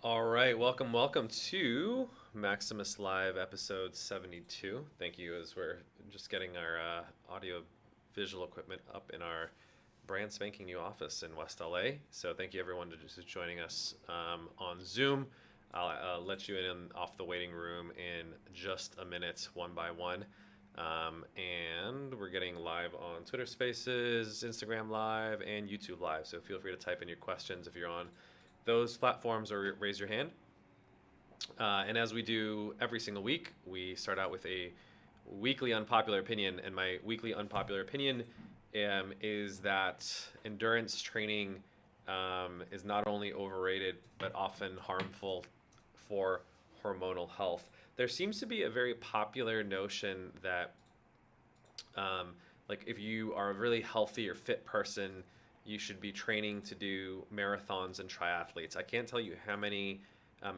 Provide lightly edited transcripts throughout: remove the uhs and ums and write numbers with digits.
All right, welcome to Maximus Live episode 72. Thank you as we're just getting our audio visual equipment up in our brand spanking new office in West LA. So thank you everyone just joining us on Zoom. I'll let you in off the waiting room in just a minute, one by one. And we're getting live on Twitter Spaces, Instagram Live, and YouTube Live. So feel free to type in your questions if you're on those platforms or raise your hand. And as we do every single week, we start out with a weekly unpopular opinion. And my weekly unpopular opinion is that endurance training is not only overrated, but often harmful for hormonal health. There seems to be a very popular notion that like if you are a really healthy or fit person, you should be training to do marathons and triathletes. I can't tell you how many,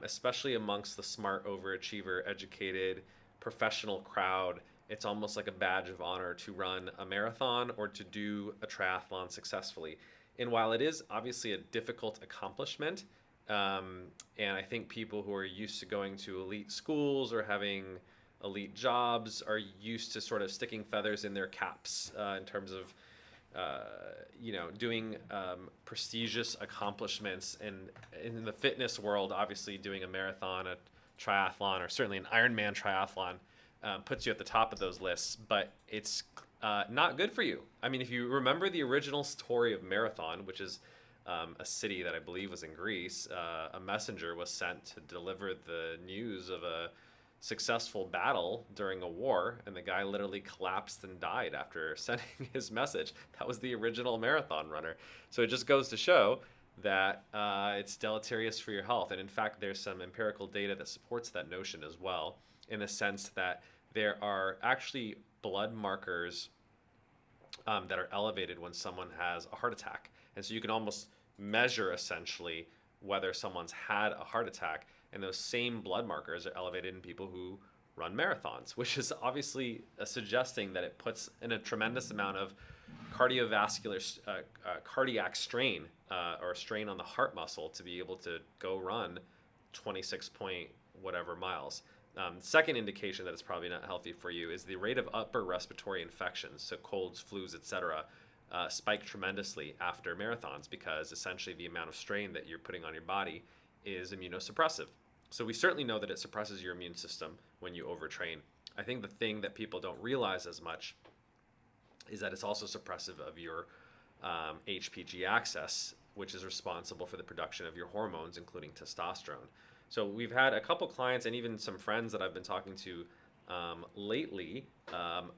especially amongst the smart, overachiever, educated, professional crowd, it's almost like a badge of honor to run a marathon or to do a triathlon successfully. And while it is obviously a difficult accomplishment, and I think people who are used to going to elite schools or having elite jobs are used to sort of sticking feathers in their caps in terms of doing prestigious accomplishments, and in the fitness world, obviously doing a marathon, a triathlon, or certainly an Ironman triathlon puts you at the top of those lists. But it's not good for you. I mean, if you remember the original story of Marathon, which is a city that I believe was in Greece, a messenger was sent to deliver the news of a successful battle during a war, and the guy literally collapsed and died after sending his message. That was the original marathon runner. So it just goes to show that it's deleterious for your health. And in fact, there's some empirical data that supports that notion as well, in the sense that there are actually blood markers that are elevated when someone has a heart attack. And so you can almost measure essentially whether someone's had a heart attack, and those same blood markers are elevated in people who run marathons, which is obviously suggesting that it puts in a tremendous amount of cardiovascular, cardiac strain or strain on the heart muscle to be able to go run 26 point whatever miles. Second indication that it's probably not healthy for you is the rate of upper respiratory infections, so colds, flus, etc., spike tremendously after marathons, because essentially the amount of strain that you're putting on your body is immunosuppressive. So we certainly know that it suppresses your immune system when you overtrain. I think the thing that people don't realize as much is that it's also suppressive of your HPG axis, which is responsible for the production of your hormones, including testosterone. So we've had a couple clients and even some friends that I've been talking to lately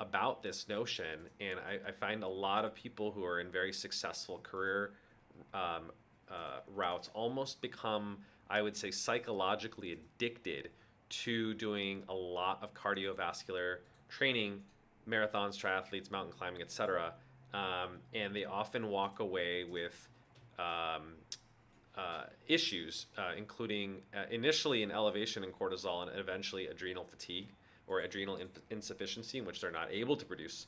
about this notion, and I find a lot of people who are in very successful career routes almost become, I would say, psychologically addicted to doing a lot of cardiovascular training, marathons, triathletes, mountain climbing, etc. And they often walk away with issues, including initially an elevation in cortisol and eventually adrenal fatigue or adrenal insufficiency, in which they're not able to produce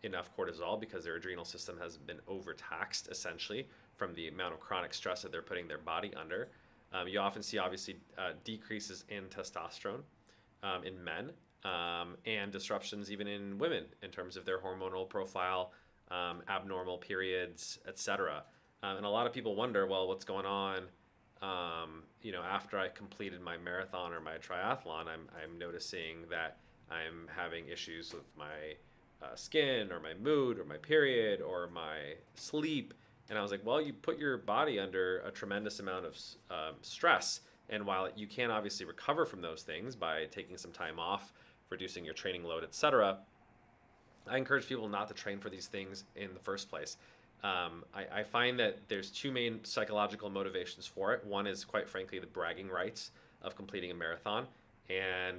enough cortisol because their adrenal system has been overtaxed essentially from the amount of chronic stress that they're putting their body under. You often see, obviously, decreases in testosterone in men, and disruptions even in women in terms of their hormonal profile, abnormal periods, etc. And a lot of people wonder, well, what's going on? After I completed my marathon or my triathlon, I'm noticing that I'm having issues with my skin or my mood or my period or my sleep. And I was like, well, you put your body under a tremendous amount of stress. And while you can obviously recover from those things by taking some time off, reducing your training load, etc., I encourage people not to train for these things in the first place. I find that there's two main psychological motivations for it. One is, quite frankly, the bragging rights of completing a marathon, and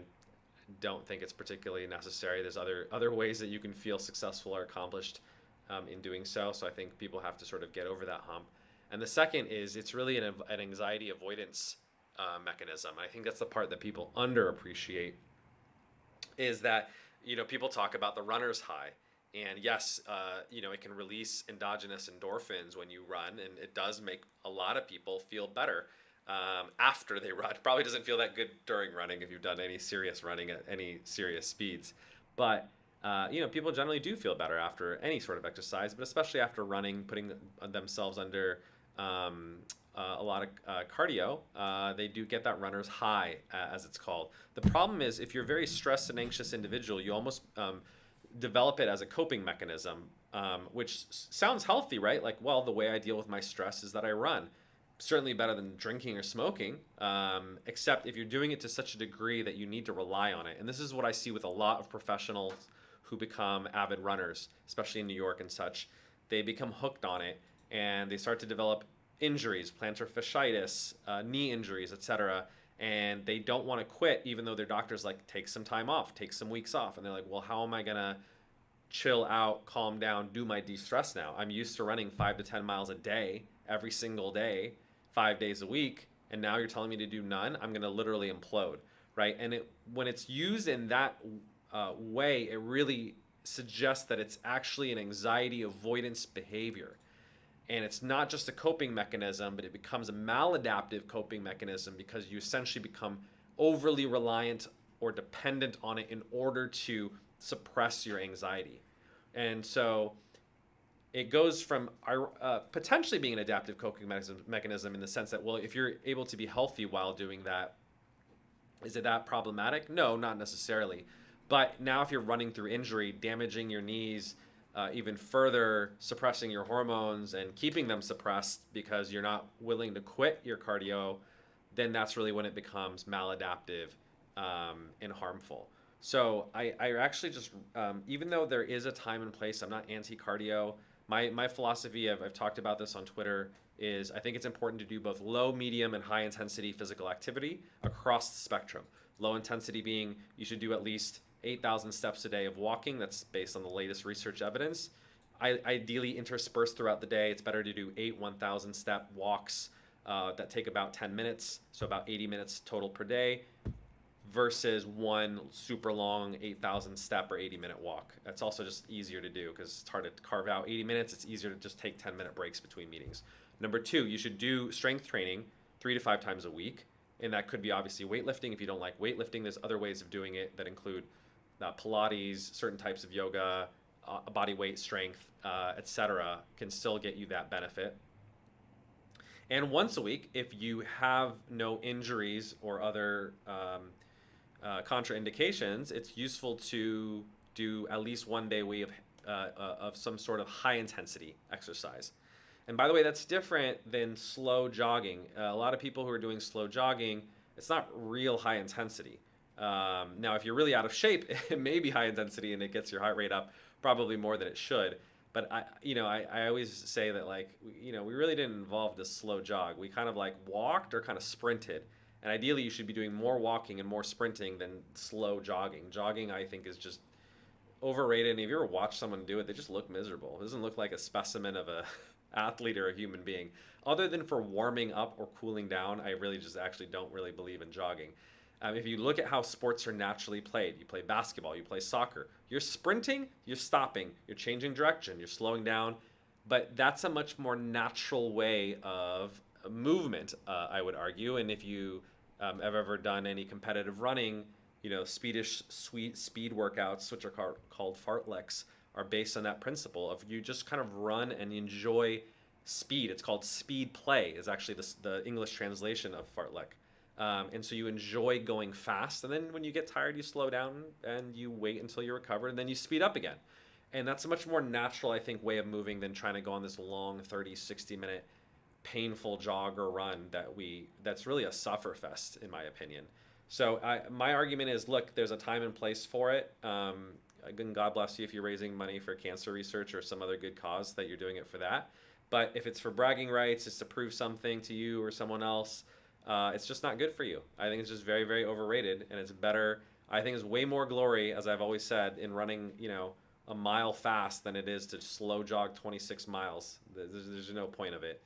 don't think it's particularly necessary. There's other ways that you can feel successful or accomplished in doing so. So I think people have to sort of get over that hump. And the second is it's really an anxiety avoidance mechanism. I think that's the part that people underappreciate, is that people talk about the runner's high. And yes, it can release endogenous endorphins when you run, and it does make a lot of people feel better. after they run. Probably doesn't feel that good during running if you've done any serious running at any serious speeds. But people generally do feel better after any sort of exercise, but especially after running, putting themselves under a lot of cardio, they do get that runner's high, as it's called. The problem is if you're a very stressed and anxious individual, you almost develop it as a coping mechanism, which sounds healthy, right? Like, well, the way I deal with my stress is that I run. Certainly better than drinking or smoking, except if you're doing it to such a degree that you need to rely on it. And this is what I see with a lot of professionals who become avid runners, especially in New York and such. They become hooked on it, and they start to develop injuries, plantar fasciitis, knee injuries, etc. And they don't want to quit, even though their doctor's like, take some time off, take some weeks off. And they're like, well, how am I going to chill out, calm down, do my de-stress now? I'm used to running 5 to 10 miles a day, every single day, 5 days a week, and now you're telling me to do none? I'm going to literally implode, right? And when it's used in that way, it really suggests that it's actually an anxiety avoidance behavior. And it's not just a coping mechanism, but it becomes a maladaptive coping mechanism because you essentially become overly reliant or dependent on it in order to suppress your anxiety. And so it goes from potentially being an adaptive coping mechanism in the sense that, well, if you're able to be healthy while doing that, is it that problematic? No, not necessarily. But now if you're running through injury, damaging your knees, even further suppressing your hormones and keeping them suppressed because you're not willing to quit your cardio, then that's really when it becomes maladaptive and harmful. So I actually just, even though there is a time and place, I'm not anti-cardio. My philosophy, I've talked about this on Twitter, is I think it's important to do both low, medium, and high intensity physical activity across the spectrum. Low intensity being you should do at least 8,000 steps a day of walking. That's based on the latest research evidence. Ideally interspersed throughout the day. It's better to do 8 1,000 step walks that take about 10 minutes, so about 80 minutes total per day, versus one super long 8,000 step or 80-minute walk. That's also just easier to do because it's hard to carve out 80 minutes. It's easier to just take 10-minute breaks between meetings. Number 2, you should do strength training 3 to 5 times a week. And that could be obviously weightlifting. If you don't like weightlifting, there's other ways of doing it that include Pilates, certain types of yoga, body weight strength, etc. can still get you that benefit. And once a week, if you have no injuries or other contraindications, it's useful to do at least one day a week of some sort of high intensity exercise. And by the way, that's different than slow jogging. A lot of people who are doing slow jogging, it's not real high intensity. Now, if you're really out of shape, it may be high intensity and it gets your heart rate up probably more than it should. But I always say that, like, we really didn't involve this slow jog. We kind of like walked or kind of sprinted. And ideally, you should be doing more walking and more sprinting than slow jogging. Jogging, I think, is just overrated. And if you ever watch someone do it, they just look miserable. It doesn't look like a specimen of a athlete or a human being. Other than for warming up or cooling down, I really just actually don't really believe in jogging. If you look at how sports are naturally played, you play basketball, you play soccer, you're sprinting, you're stopping, you're changing direction, you're slowing down, but that's a much more natural way of movement, I would argue. And if you have ever done any competitive running, speed workouts, which are called fartleks, are based on that principle of you just kind of run and enjoy speed. It's called speed play, is actually the English translation of fartlek. And so you enjoy going fast, and then when you get tired, you slow down and you wait until you recover, and then you speed up again. And that's a much more natural, I think, way of moving than trying to go on this long 30, 60-minute painful jog or run that's really a sufferfest, in my opinion. So my argument is, look, there's a time and place for it. Again, God bless you if you're raising money for cancer research or some other good cause that you're doing it for that. But if it's for bragging rights, it's to prove something to you or someone else, it's just not good for you. I think it's just very, very overrated, and it's better. I think there's way more glory, as I've always said, in running, a mile fast than it is to slow jog 26 miles. There's no point of it.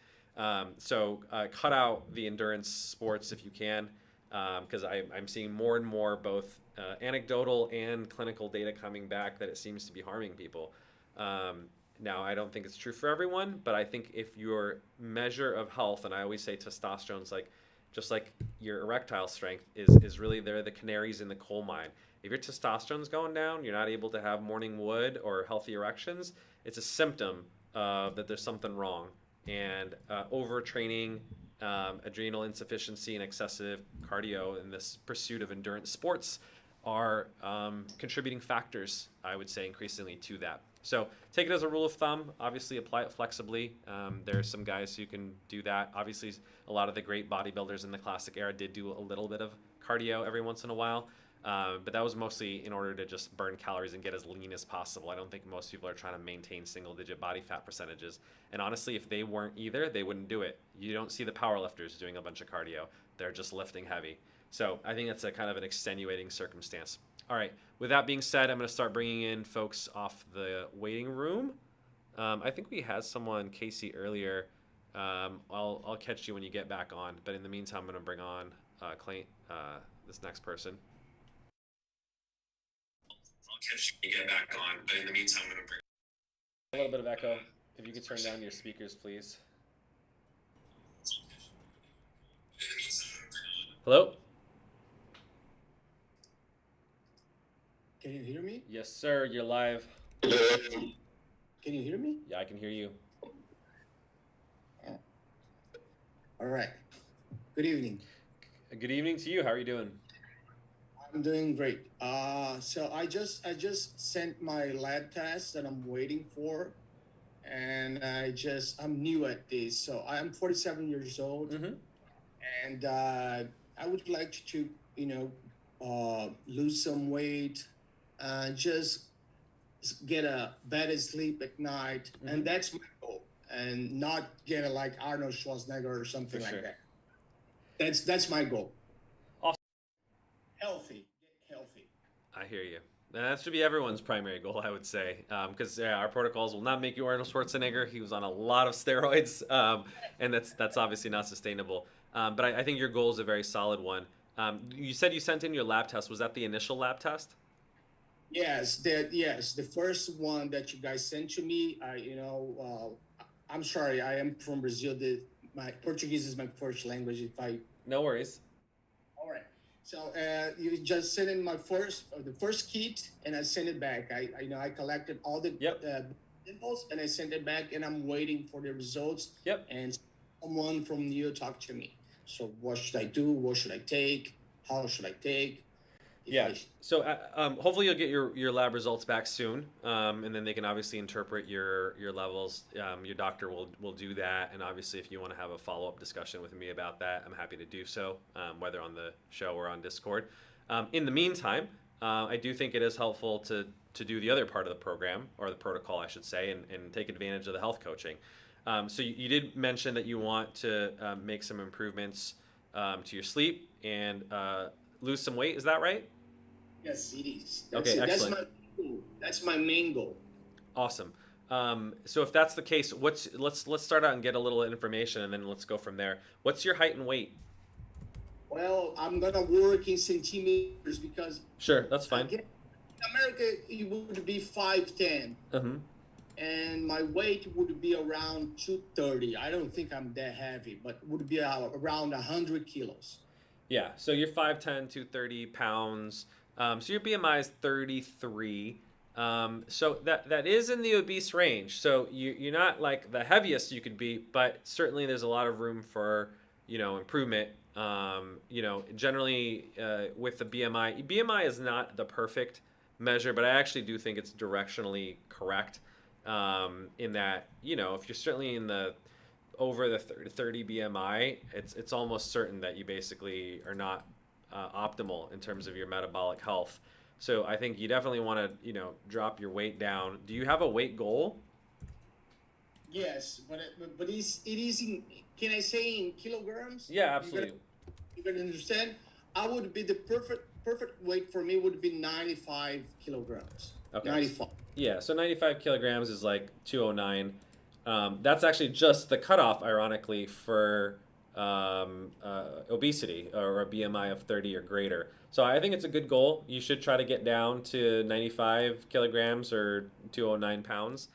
So cut out the endurance sports if you can, because I'm seeing more and more both anecdotal and clinical data coming back that it seems to be harming people. Now, I don't think it's true for everyone, but I think if your measure of health, and I always say testosterone's like just like your erectile strength is really they're the canaries in the coal mine. If your testosterone's going down, you're not able to have morning wood or healthy erections, it's a symptom that there's something wrong. And overtraining, adrenal insufficiency, and excessive cardio in this pursuit of endurance sports are contributing factors, I would say, increasingly to that. So take it as a rule of thumb. Obviously, apply it flexibly. There are some guys who can do that. Obviously, a lot of the great bodybuilders in the classic era did do a little bit of cardio every once in a while. But that was mostly in order to just burn calories and get as lean as possible. I don't think most people are trying to maintain single-digit body fat percentages. And honestly, if they weren't either, they wouldn't do it. You don't see the powerlifters doing a bunch of cardio. They're just lifting heavy. So I think that's a kind of an extenuating circumstance. All right. With that being said, I'm going to start bringing in folks off the waiting room. I think we had someone, Casey, earlier. I'll catch you when you get back on. But in the meantime, I'm going to bring on Clint, this next person. I'll catch you when you get back on. But in the meantime, I'm going to bring a little bit of echo. If you could turn down your speakers, please. Hello? Can you hear me? Yes, sir. You're live. Can you hear me? Yeah, I can hear you. All right. Good evening. Good evening to you. How are you doing? I'm doing great. So I just sent my lab test that I'm waiting for, and I'm new at this. So I'm 47 years old, and I would like to lose some weight, just get a better sleep at night, and that's my goal, and not get like Arnold Schwarzenegger or something like that. That's my goal. Awesome. Healthy, get healthy. I hear you. And that should be everyone's primary goal, I would say, because our protocols will not make you Arnold Schwarzenegger. He was on a lot of steroids, and that's obviously not sustainable. But I think your goal is a very solid one. You said you sent in your lab test. Was that the initial lab test? Yes, the first one that you guys sent to me. I'm sorry, I am from Brazil. My Portuguese is my first language. No worries. All right. So you just sent in the first kit, and I sent it back. I collected all the samples, and I sent it back, and I'm waiting for the results. Yep. And someone from you talked to me. So what should I do? What should I take? How should I take? So hopefully you'll get your lab results back soon, and then they can obviously interpret your levels. Your doctor will do that, and obviously if you want to have a follow-up discussion with me about that, I'm happy to do so, whether on the show or on Discord. In the meantime, I do think it is helpful to do the other part of the program, or the protocol, I should say, and take advantage of the health coaching. So you did mention that you want to make some improvements to your sleep and lose some weight. Is that right? Yes, it is. Excellent. That's my main goal. Awesome. So if that's the case, let's start out and get a little information, and then let's go from there. What's your height and weight? Well, I'm gonna work in centimeters because sure, that's fine. In America, it would be 5'10", and my weight would be around 230. I don't think I'm that heavy, but would be around 100 kilos. Yeah. So you're 5'10", 230 pounds. So your BMI is 33. So that is in the obese range. So you're not like the heaviest you could be, but certainly there's a lot of room for, improvement. Generally with the BMI is not the perfect measure, but I actually do think it's directionally correct, in that, if you're certainly in the over the 30 BMI, it's almost certain that you basically are not optimal in terms of your metabolic health. So I think you definitely want to, drop your weight down. Do you have a weight goal? Yes, but it is in, can I say in kilograms? Yeah, absolutely. You can understand. I would be the perfect weight for me would be 95 kilograms. Okay. 95. Yeah, so 95 kilograms is like 209. That's actually just the cutoff, ironically, for obesity or a BMI of 30 or greater. So I think it's a good goal. You should try to get down to 95 kilograms or 209 pounds.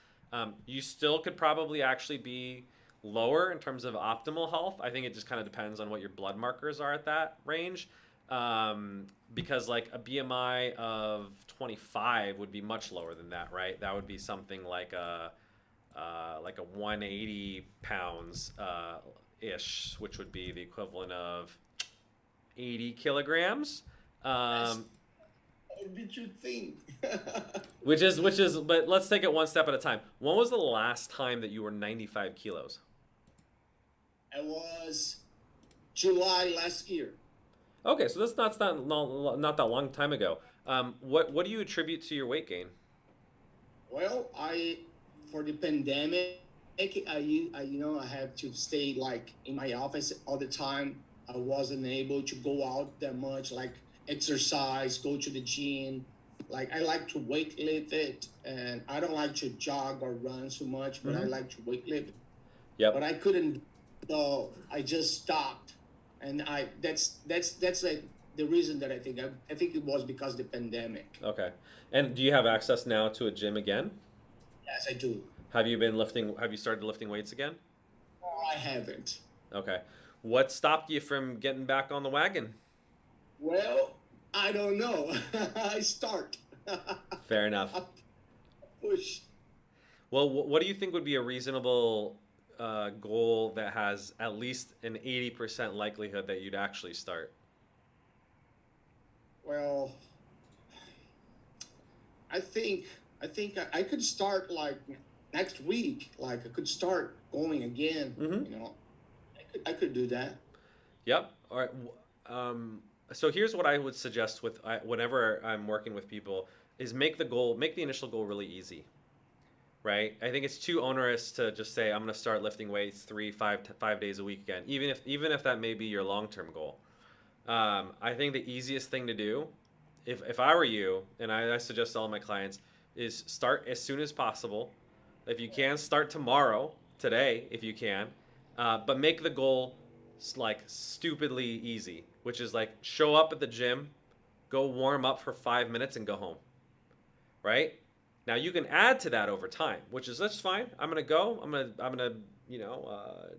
You still could probably actually be lower in terms of optimal health. I think it just kind of depends on what your blood markers are at that range. Because like a BMI of 25 would be much lower than that, right? That would be something like a 180 pounds ish, which would be the equivalent of 80 kilograms. Um, What did you think? which is, but let's take it one step at a time. When was the last time that you were 95 kilos? It was July last year. Okay, so that's not that long time ago. What do you attribute to your weight gain? Well, for the pandemic, I have to stay like in my office all the time. I wasn't able to go out that much, like exercise, go to the gym. Like I like to weight lift it, and I don't like to jog or run so much, but I like to weight lift. Yep. But I couldn't, so I just stopped, and that's like the reason that I think it was because of the pandemic. Okay. And do you have access now to a gym again? Yes, I do. Have you started lifting weights again? No, I haven't. Okay. What stopped you from getting back on the wagon? Well, I don't know. I start. Fair enough. I push. Well, what do you think would be a reasonable goal that has at least an 80% likelihood that you'd actually start? Well, I think I could start like next week. Like I could start going again. I could do that. Yep. All right. So here's what I would suggest whenever I'm working with people is make the initial goal really easy, right? I think it's too onerous to just say I'm going to start lifting weights 5 days a week again, even if that may be your long-term goal. I think the easiest thing to do, if I were you, and I suggest to all my clients, is start as soon as possible. If you can, start today, if you can, but make the goal like stupidly easy, which is like show up at the gym, go warm up for 5 minutes and go home, right? Now you can add to that over time, which is that's fine. I'm gonna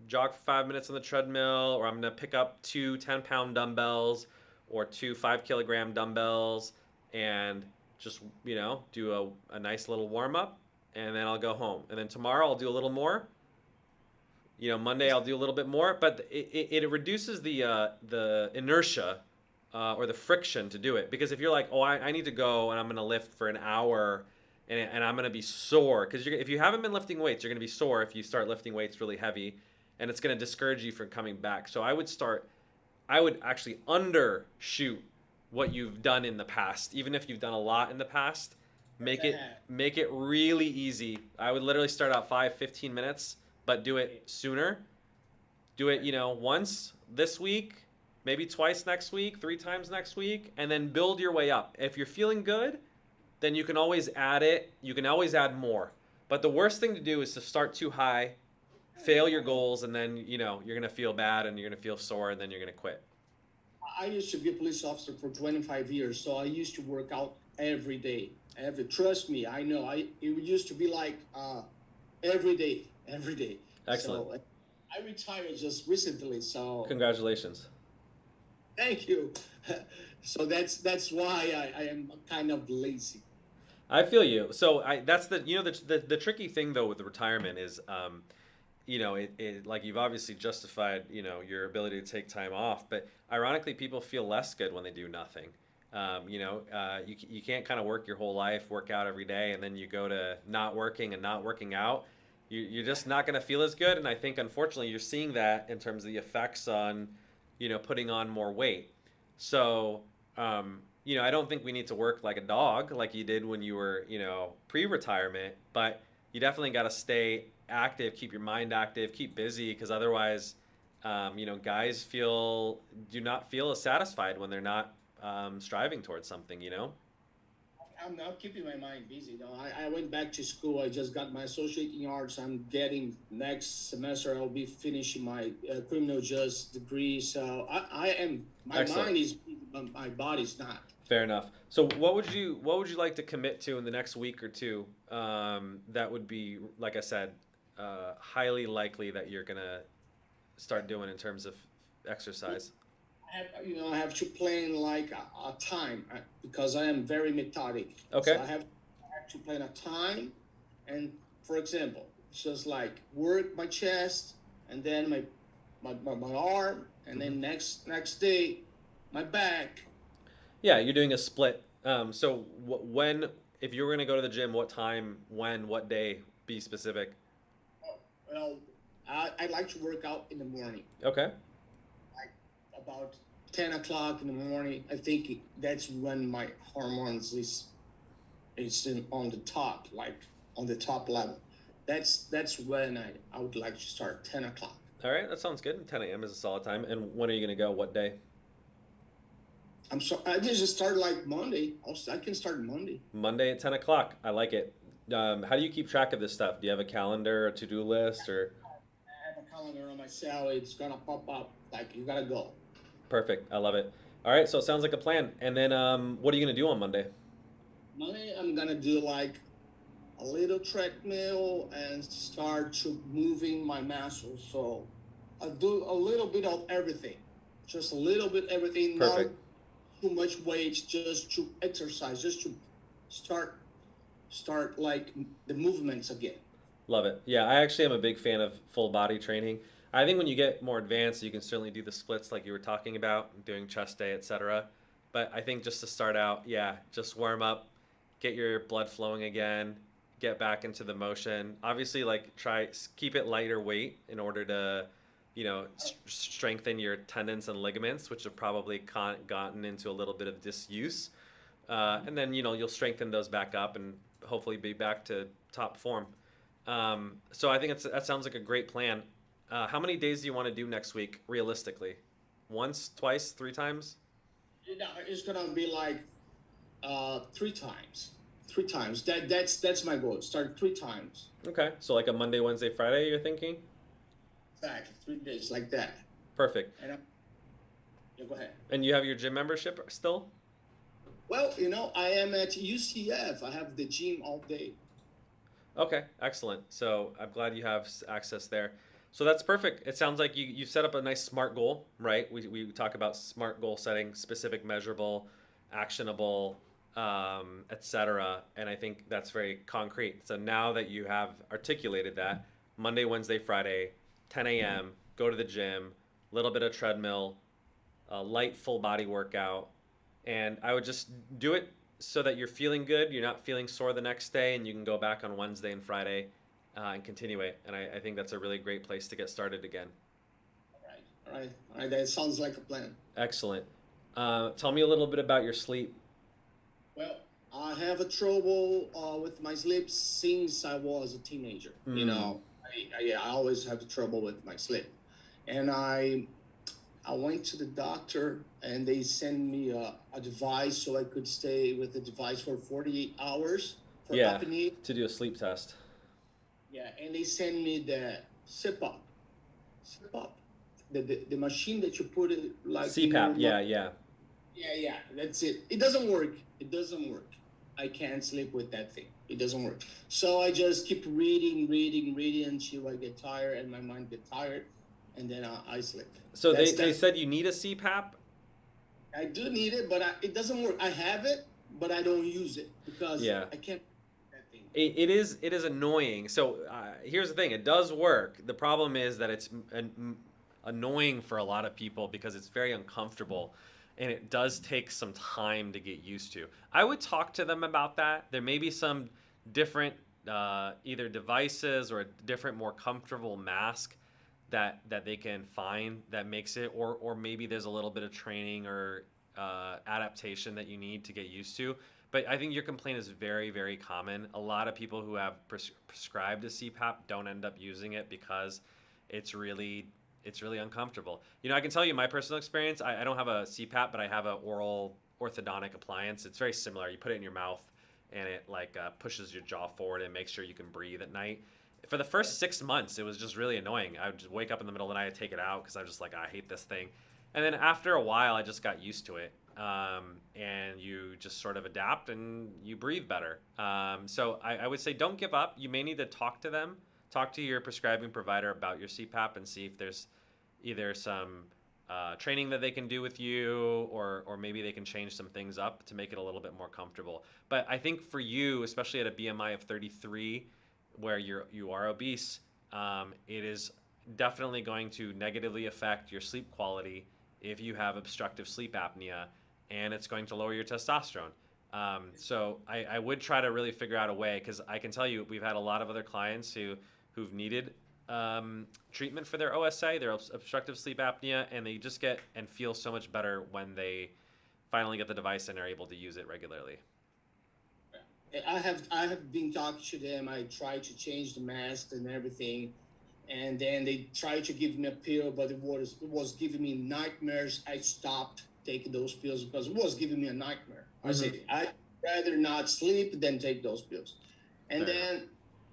jog for 5 minutes on the treadmill, or I'm gonna pick up two 10-pound dumbbells or two 5-kilogram dumbbells and just do a nice little warm up, and then I'll go home. And then tomorrow I'll do a little more. Monday I'll do a little bit more, but it reduces the inertia or the friction to do it. Because if you're like, oh, I need to go and I'm going to lift for an hour and I'm going to be sore. Because if you haven't been lifting weights, you're going to be sore if you start lifting weights really heavy, and it's going to discourage you from coming back. So I would actually undershoot what you've done in the past. Even if you've done a lot in the past, make it really easy. I would literally start out 15 minutes, but do it sooner. Do it, once this week, maybe twice next week, 3 times next week, and then build your way up. If you're feeling good, then you can always add it. You can always add more. But the worst thing to do is to start too high, fail your goals, and then, you're going to feel bad and you're going to feel sore, and then you're going to quit. I used to be a police officer for 25 years, so I used to work out every day. Trust me, I know. It used to be like every day. Excellent. So, I retired just recently, so Congratulations. thank you. So that's why I am kind of lazy. I feel you. So that's the tricky thing though with the retirement is like you've obviously justified your ability to take time off, but ironically people feel less good when they do nothing. You can't kind of work your whole life, work out every day, and then you go to not working and not working out. You're just not going to feel as good. And I think, unfortunately, you're seeing that in terms of the effects on, putting on more weight. So, I don't think we need to work like a dog like you did when you were, pre-retirement. But you definitely got to stay active, keep your mind active, keep busy, because otherwise, guys do not feel as satisfied when they're not striving towards something, I'm not keeping my mind busy. I went back to school. I just got my associate in arts. I'm getting next semester. I'll be finishing my criminal justice degree. So I am. My Excellent. mind is busy, but my body's not. Fair enough. So what would you like to commit to in the next week or two? That would be, like I said, highly likely that you're gonna start doing in terms of exercise? I have to plan like a time because I am very methodic. So Okay. I have to plan a time, and for example, just like work my chest, and then my arm, and Hmm. then next day my back. Yeah, you're doing a split. So when, if you were gonna go to the gym, what time, when, what day? Be specific. Well, I like to work out in the morning, Okay. like about 10 o'clock in the morning. I think that's when my hormones on the top, like on the top level. That's when I would like to start 10 o'clock. All right, that sounds good. 10 a.m. is a solid time. And when are you gonna go? What day? I'm sorry, I just start like Monday. I can start Monday. Monday at 10 o'clock. I like it. How do you keep track of this stuff? Do you have a calendar, a to-do list, or? I have a calendar on my cell. It's gonna pop up like you gotta go. Perfect. I love it. All right, so it sounds like a plan. And then what are you gonna do on Monday? Monday I'm gonna do like a little treadmill and start to moving my muscles. So I do a little bit of everything, just a little bit everything. Not Perfect. too much weight, just to exercise, just to start like the movements again. Love it. Yeah, I actually am a big fan of full body training. I think when you get more advanced, you can certainly do the splits like you were talking about, doing chest day, etc. But I think just to start out, yeah, just warm up, get your blood flowing again, get back into the motion. Obviously, like try keep it lighter weight in order to, strengthen your tendons and ligaments, which have probably gotten into a little bit of disuse. And then you'll strengthen those back up and hopefully be back to top form. So I think that sounds like a great plan. How many days do you want to do next week, realistically? Once, twice, three times? It's gonna be like 3 times. 3 times. That's my goal. Start 3 times. Okay, so like a Monday, Wednesday, Friday, you're thinking? Exactly. 3 days like that. Perfect. And yeah, go ahead. And you have your gym membership still? Well, I am at UCF. I have the gym all day. Okay, excellent. So I'm glad you have access there. So that's perfect. It sounds like you set up a nice SMART goal, right? We talk about SMART goal setting, specific, measurable, actionable, etc. And I think that's very concrete. So now that you have articulated that, Monday, Wednesday, Friday, 10 a.m., go to the gym, little bit of treadmill, a light full body workout, and I would just do it so that you're feeling good, you're not feeling sore the next day, and you can go back on Wednesday and Friday and continue it. And I think that's a really great place to get started again. All right. All right. All right. That sounds like a plan. Excellent. Tell me a little bit about your sleep. Well, I have a trouble with my sleep since I was a teenager. Mm, I always have trouble with my sleep, and I went to the doctor and they sent me a device so I could stay with the device for 48 hours for yeah, apnea. to do a sleep test. Yeah, and they sent me the CPAP, CPAP, the machine that you put it like in your CPAP, mouth. yeah, yeah. Yeah, that's it. It doesn't work. It doesn't work. I can't sleep with that thing. It doesn't work. So I just keep reading until I get tired and my mind get tired, and then I sleep. So they That's said you need a CPAP? I do need it, but it doesn't work. I have it, but I don't use it because Yeah. I can't that thing. It is annoying. So here's the thing: it does work. The problem is that it's annoying for a lot of people because it's very uncomfortable, and it does take some time to get used to. I would talk to them about that. There may be some different either devices or a different, more comfortable mask that they can find that makes it, or maybe there's a little bit of training or adaptation that you need to get used to. But I think your complaint is very, very common. A lot of people who have prescribed a CPAP don't end up using it because it's really it's really uncomfortable. I can tell you my personal experience. I don't have a CPAP, but I have an oral orthodontic appliance. It's very similar. You put it in your mouth, and it like pushes your jaw forward and makes sure you can breathe at night. For the first 6 months, it was just really annoying. I would just wake up in the middle of the night and take it out because I was just like, I hate this thing. And then after a while, I just got used to it. And you just sort of adapt and you breathe better. So I would say don't give up. You may need to talk talk to your prescribing provider about your CPAP and see if there's either some training that they can do with you, or maybe they can change some things up to make it a little bit more comfortable. But I think for you, especially at a BMI of 33, where you are obese, it is definitely going to negatively affect your sleep quality if you have obstructive sleep apnea, and it's going to lower your testosterone. So I would try to really figure out a way, because I can tell you we've had a lot of other clients who've needed treatment for their OSA, their obstructive sleep apnea, and they just get and feel so much better when they finally get the device and are able to use it regularly. I have been talking to them. I tried to change the mask and everything, and then they tried to give me a pill, but it was giving me nightmares. I stopped taking those pills because it was giving me a nightmare. I said I'd rather not sleep than take those pills. And Fair then,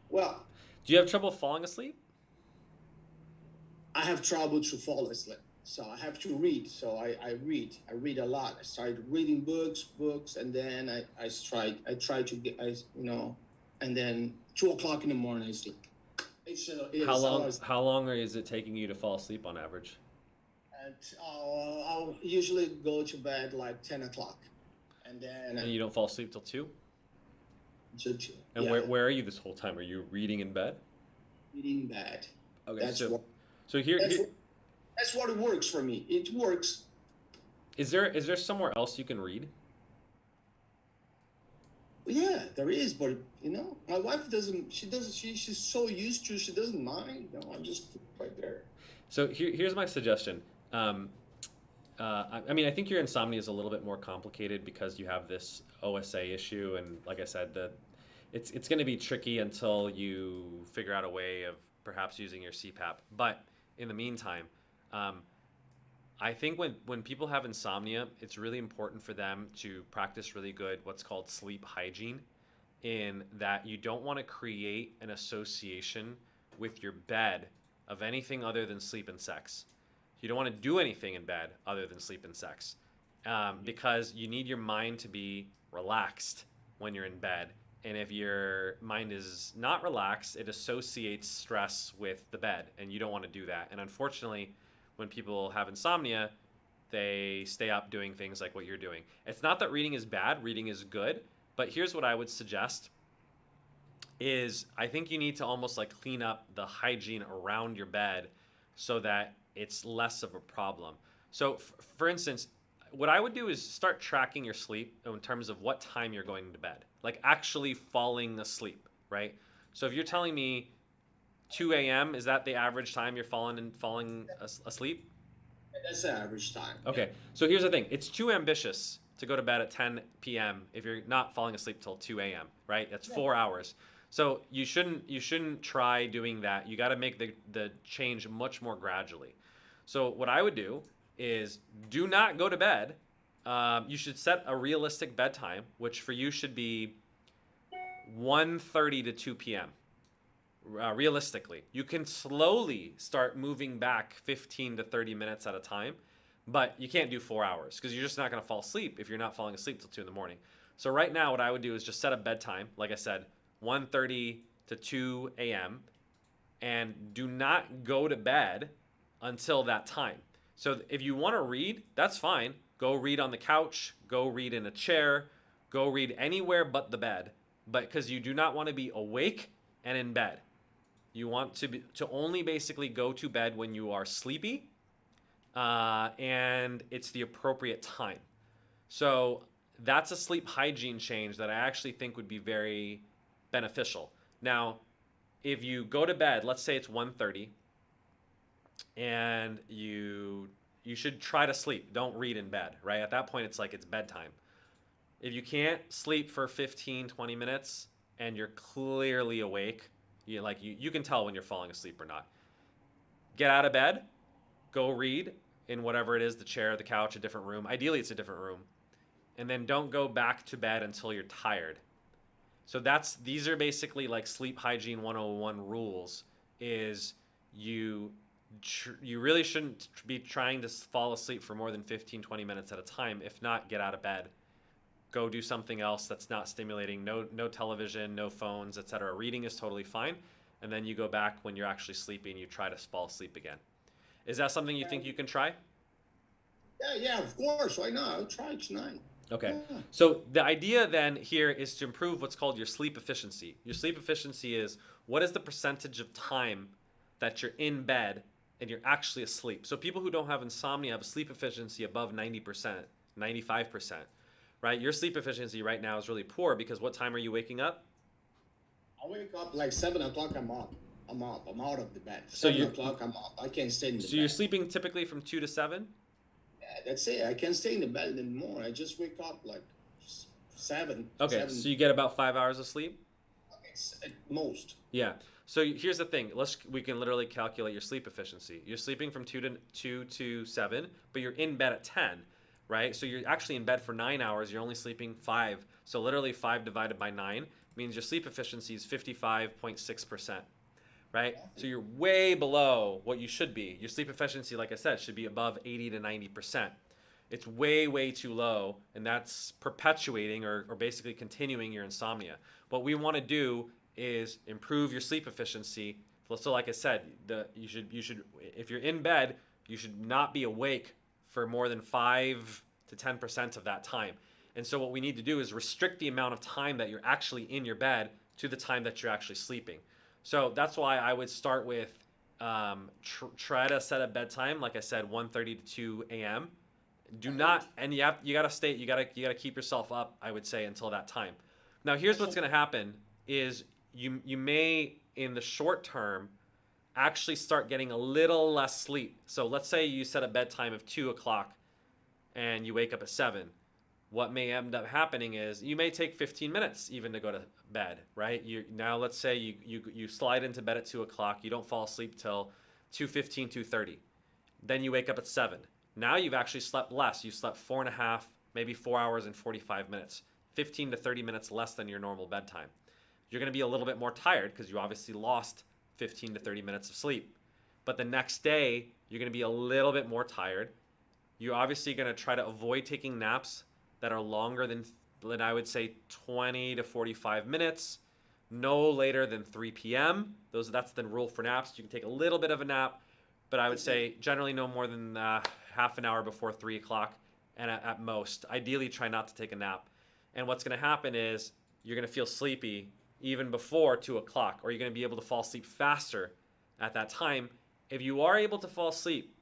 well, do you have trouble falling asleep? I have trouble to fall asleep, so I have to read. So I read a lot. I started reading books, and then I try to get, and then 2 o'clock in the morning I sleep. How long is it taking you to fall asleep on average? I'll usually go to bed like 10 o'clock, and then. And you don't fall asleep till 2? And yeah. where are you this whole time? Are you reading in bed? Reading in bed. Okay, That's that's what it works for me. It works. Is there somewhere else you can read? Yeah, there is, but my wife doesn't. She's so used to. She doesn't mind. I'm just right there. So here's my suggestion. I mean, I think your insomnia is a little bit more complicated because you have this OSA issue, and like I said, it's going to be tricky until you figure out a way of perhaps using your CPAP. But in the meantime, I think when people have insomnia, it's really important for them to practice really good what's called sleep hygiene, in that you don't want to create an association with your bed of anything other than sleep and sex. You don't want to do anything in bed other than sleep and sex, because you need your mind to be relaxed when you're in bed. And if your mind is not relaxed, it associates stress with the bed, and you don't want to do that. And unfortunately, when people have insomnia, they stay up doing things like what you're doing. It's not that reading is bad, reading is good, but here's what I would suggest is I think you need to almost like clean up the hygiene around your bed so that it's less of a problem. So for instance, what I would do is start tracking your sleep in terms of what time you're going to bed, like actually falling asleep, right? So if you're telling me 2 a.m., is that the average time you're falling asleep? That's the average time. Okay, so here's the thing. It's too ambitious to go to bed at 10 p.m. if you're not falling asleep till 2 a.m., right? That's 4 hours. So you shouldn't try doing that. You got to make the change much more gradually. So what I would do is do not go to bed. You should set a realistic bedtime, which for you should be 1:30 to 2 p.m. Realistically. You can slowly start moving back 15 to 30 minutes at a time, but you can't do 4 hours because you're just not going to fall asleep if you're not falling asleep till 2 in the morning. So right now what I would do is just set a bedtime, like I said, 1:30 to 2 a.m., and do not go to bed until that time. So if you want to read, that's fine. Go read on the couch, go read in a chair, go read anywhere but the bed, but because you do not want to be awake and in bed. You want to only basically go to bed when you are sleepy, and it's the appropriate time. So that's a sleep hygiene change that I actually think would be very beneficial. Now, if you go to bed, let's say it's 1:30, and you should try to sleep. Don't read in bed, right? At that point, it's like it's bedtime. If you can't sleep for 15, 20 minutes and you're clearly awake, you can tell when you're falling asleep or not. Get out of bed, go read in whatever it is, the chair, the couch, a different room. Ideally, it's a different room. And then don't go back to bed until you're tired. So these are basically like sleep hygiene 101 rules, is you really shouldn't be trying to fall asleep for more than 15, 20 minutes at a time. If not, get out of bed. Go do something else that's not stimulating. No television, no phones, etc. Reading is totally fine. and then you go back when you're actually sleepy and you try to fall asleep again. Is that something you think you can try? Yeah, of course. Why not? I'll try tonight. Okay. Yeah. So the idea then here is to improve what's called your sleep efficiency. Your sleep efficiency is what is the percentage of time that you're in bed and you're actually asleep. So people who don't have insomnia have a sleep efficiency above 90%, 95%, right? Your sleep efficiency right now is really poor because what time are you waking up? I wake up like 7 o'clock. I'm up. I'm up. I'm out of the bed. So 7 o'clock. I'm up. I can't stay in the So bed. you're sleeping typically from 2 to 7? Yeah, that's it. I can't stay in the bed anymore. I just wake up like 7. Okay, 7. so you get about 5 hours of sleep? At most. Yeah. So here's the thing. We can literally calculate your sleep efficiency. You're sleeping from 2 to 7, but you're in bed at 10, right? So you're actually in bed for 9 hours. You're only sleeping 5. So literally 5 divided by 9 means your sleep efficiency is 55.6%, right? So you're way below what you should be. Your sleep efficiency, like I said, should be above 80 to 90%. It's way, way too low, and that's perpetuating or basically continuing your insomnia. What we want to do is improve your sleep efficiency. So like I said, you should if you're in bed, you should not be awake for more than 5 to 10% of that time. And so what we need to do is restrict the amount of time that you're actually in your bed to the time that you're actually sleeping. So that's why I would start with try to set a bedtime, like I said, 1:30 to 2 a.m. Do not, and you gotta keep yourself up, I would say, until that time. Now here's what's gonna happen is you may in the short term actually start getting a little less sleep. So let's say you set a bedtime of 2 o'clock and you wake up at 7. What may end up happening is you may take 15 minutes even to go to bed, right? Now let's say you slide into bed at 2 o'clock, you don't fall asleep till 2:15, 2:30. Then you wake up at 7. Now you've actually slept less. You slept 4.5, maybe 4 hours and 45 minutes, 15 to 30 minutes less than your normal bedtime. You're going to be a little bit more tired because you obviously lost 15 to 30 minutes of sleep. But the next day, you're going to be a little bit more tired. You're obviously going to try to avoid taking naps that are longer than I would say 20 to 45 minutes, no later than 3 p.m. That's the rule for naps. You can take a little bit of a nap, but I would say generally no more than half an hour before 3 o'clock, and at most. Ideally, try not to take a nap. And what's going to happen is you're going to feel sleepy even before 2 o'clock, or you're going to be able to fall asleep faster at that time. If you are able to fall asleep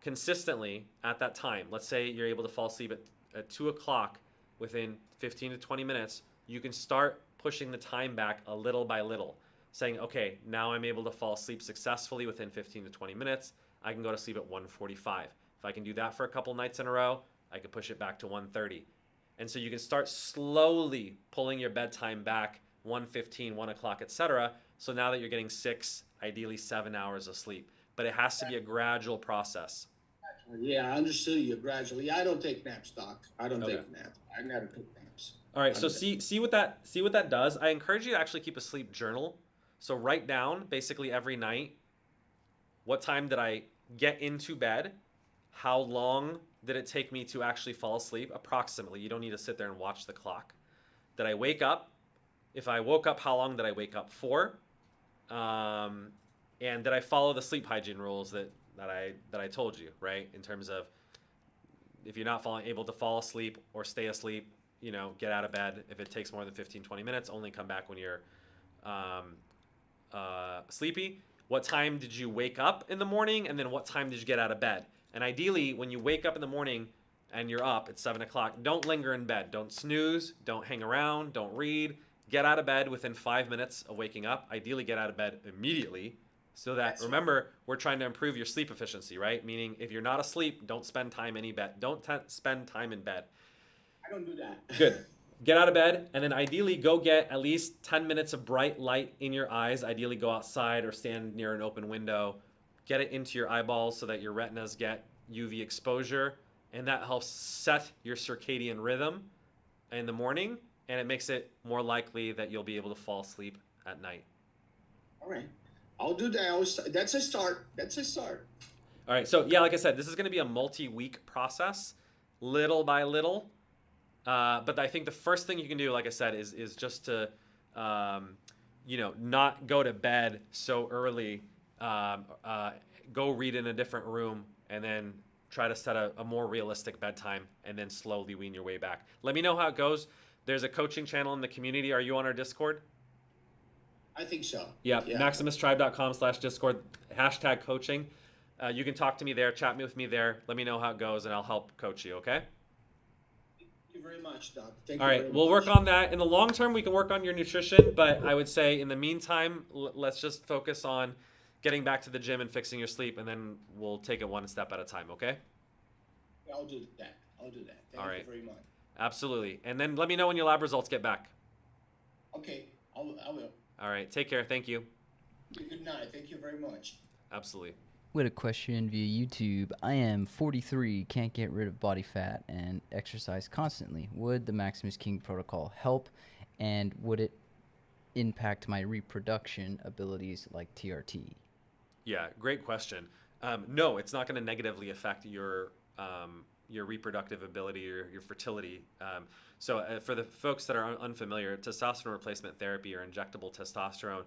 consistently at that time, let's say you're able to fall asleep at 2 o'clock within 15 to 20 minutes, you can start pushing the time back a little by little, saying, okay, now I'm able to fall asleep successfully within 15 to 20 minutes. I can go to sleep at 1:45. If I can do that for a couple nights in a row, I can push it back to 1:30. And so you can start slowly pulling your bedtime back 1:15, 1 o'clock, etc. So now that you're getting 6, ideally 7 hours of sleep. But it has to be a gradual process. Yeah, I understood you gradually. I don't take naps, Doc. I don't Okay. take naps. I never took naps. All right, so see what that does. I encourage you to actually keep a sleep journal. So write down basically every night, what time did I get into bed? How long did it take me to actually fall asleep? Approximately. You don't need to sit there and watch the clock. Did I wake up? If I woke up, how long did I wake up for? And did I follow the sleep hygiene rules that I told you, right? In terms of if you're not able to fall asleep or stay asleep, get out of bed. If it takes more than 15, 20 minutes, only come back when you're sleepy. What time did you wake up in the morning? And then what time did you get out of bed? And ideally, when you wake up in the morning and you're up at 7 o'clock, don't linger in bed. Don't snooze. Don't hang around. Don't read. Get out of bed within 5 minutes of waking up. Ideally, get out of bed immediately. So that, remember, we're trying to improve your sleep efficiency, right? Meaning, if you're not asleep, don't spend time in bed. Don't spend time in bed. I don't do that. Good. Get out of bed, and then ideally go get at least 10 minutes of bright light in your eyes. Ideally, go outside or stand near an open window. Get it into your eyeballs so that your retinas get UV exposure, and that helps set your circadian rhythm in the morning, and it makes it more likely that you'll be able to fall asleep at night. All right. I'll do that. That's a start. All right. So, yeah, like I said, this is going to be a multi-week process, little by little. But I think the first thing you can do, like I said, is just to not go to bed so early, go read in a different room, and then try to set a more realistic bedtime, and then slowly wean your way back. Let me know how it goes. There's a coaching channel in the community. Are you on our Discord? I think so. Yeah, Yeah. maximustribe.com/Discord, hashtag coaching. You can talk to me there, chat with me there. Let me know how it goes, and I'll help coach you, okay? Thank you very much, Doc. Thank All you right, very we'll much. work on that. In the long term, we can work on your nutrition, but I would say in the meantime, let's just focus on getting back to the gym and fixing your sleep, and then we'll take it one step at a time, okay? I'll do that. Thank you very much. Absolutely. And then let me know when your lab results get back. Okay, I will. All right, take care. Thank you. Good night. Thank you very much. Absolutely. We had a question via YouTube. I am 43, can't get rid of body fat, and exercise constantly. Would the Maximus King Protocol help, and would it impact my reproduction abilities like TRT? Yeah, great question. No, it's not going to negatively affect your reproductive ability or your fertility. So for the folks that are unfamiliar, testosterone replacement therapy or injectable testosterone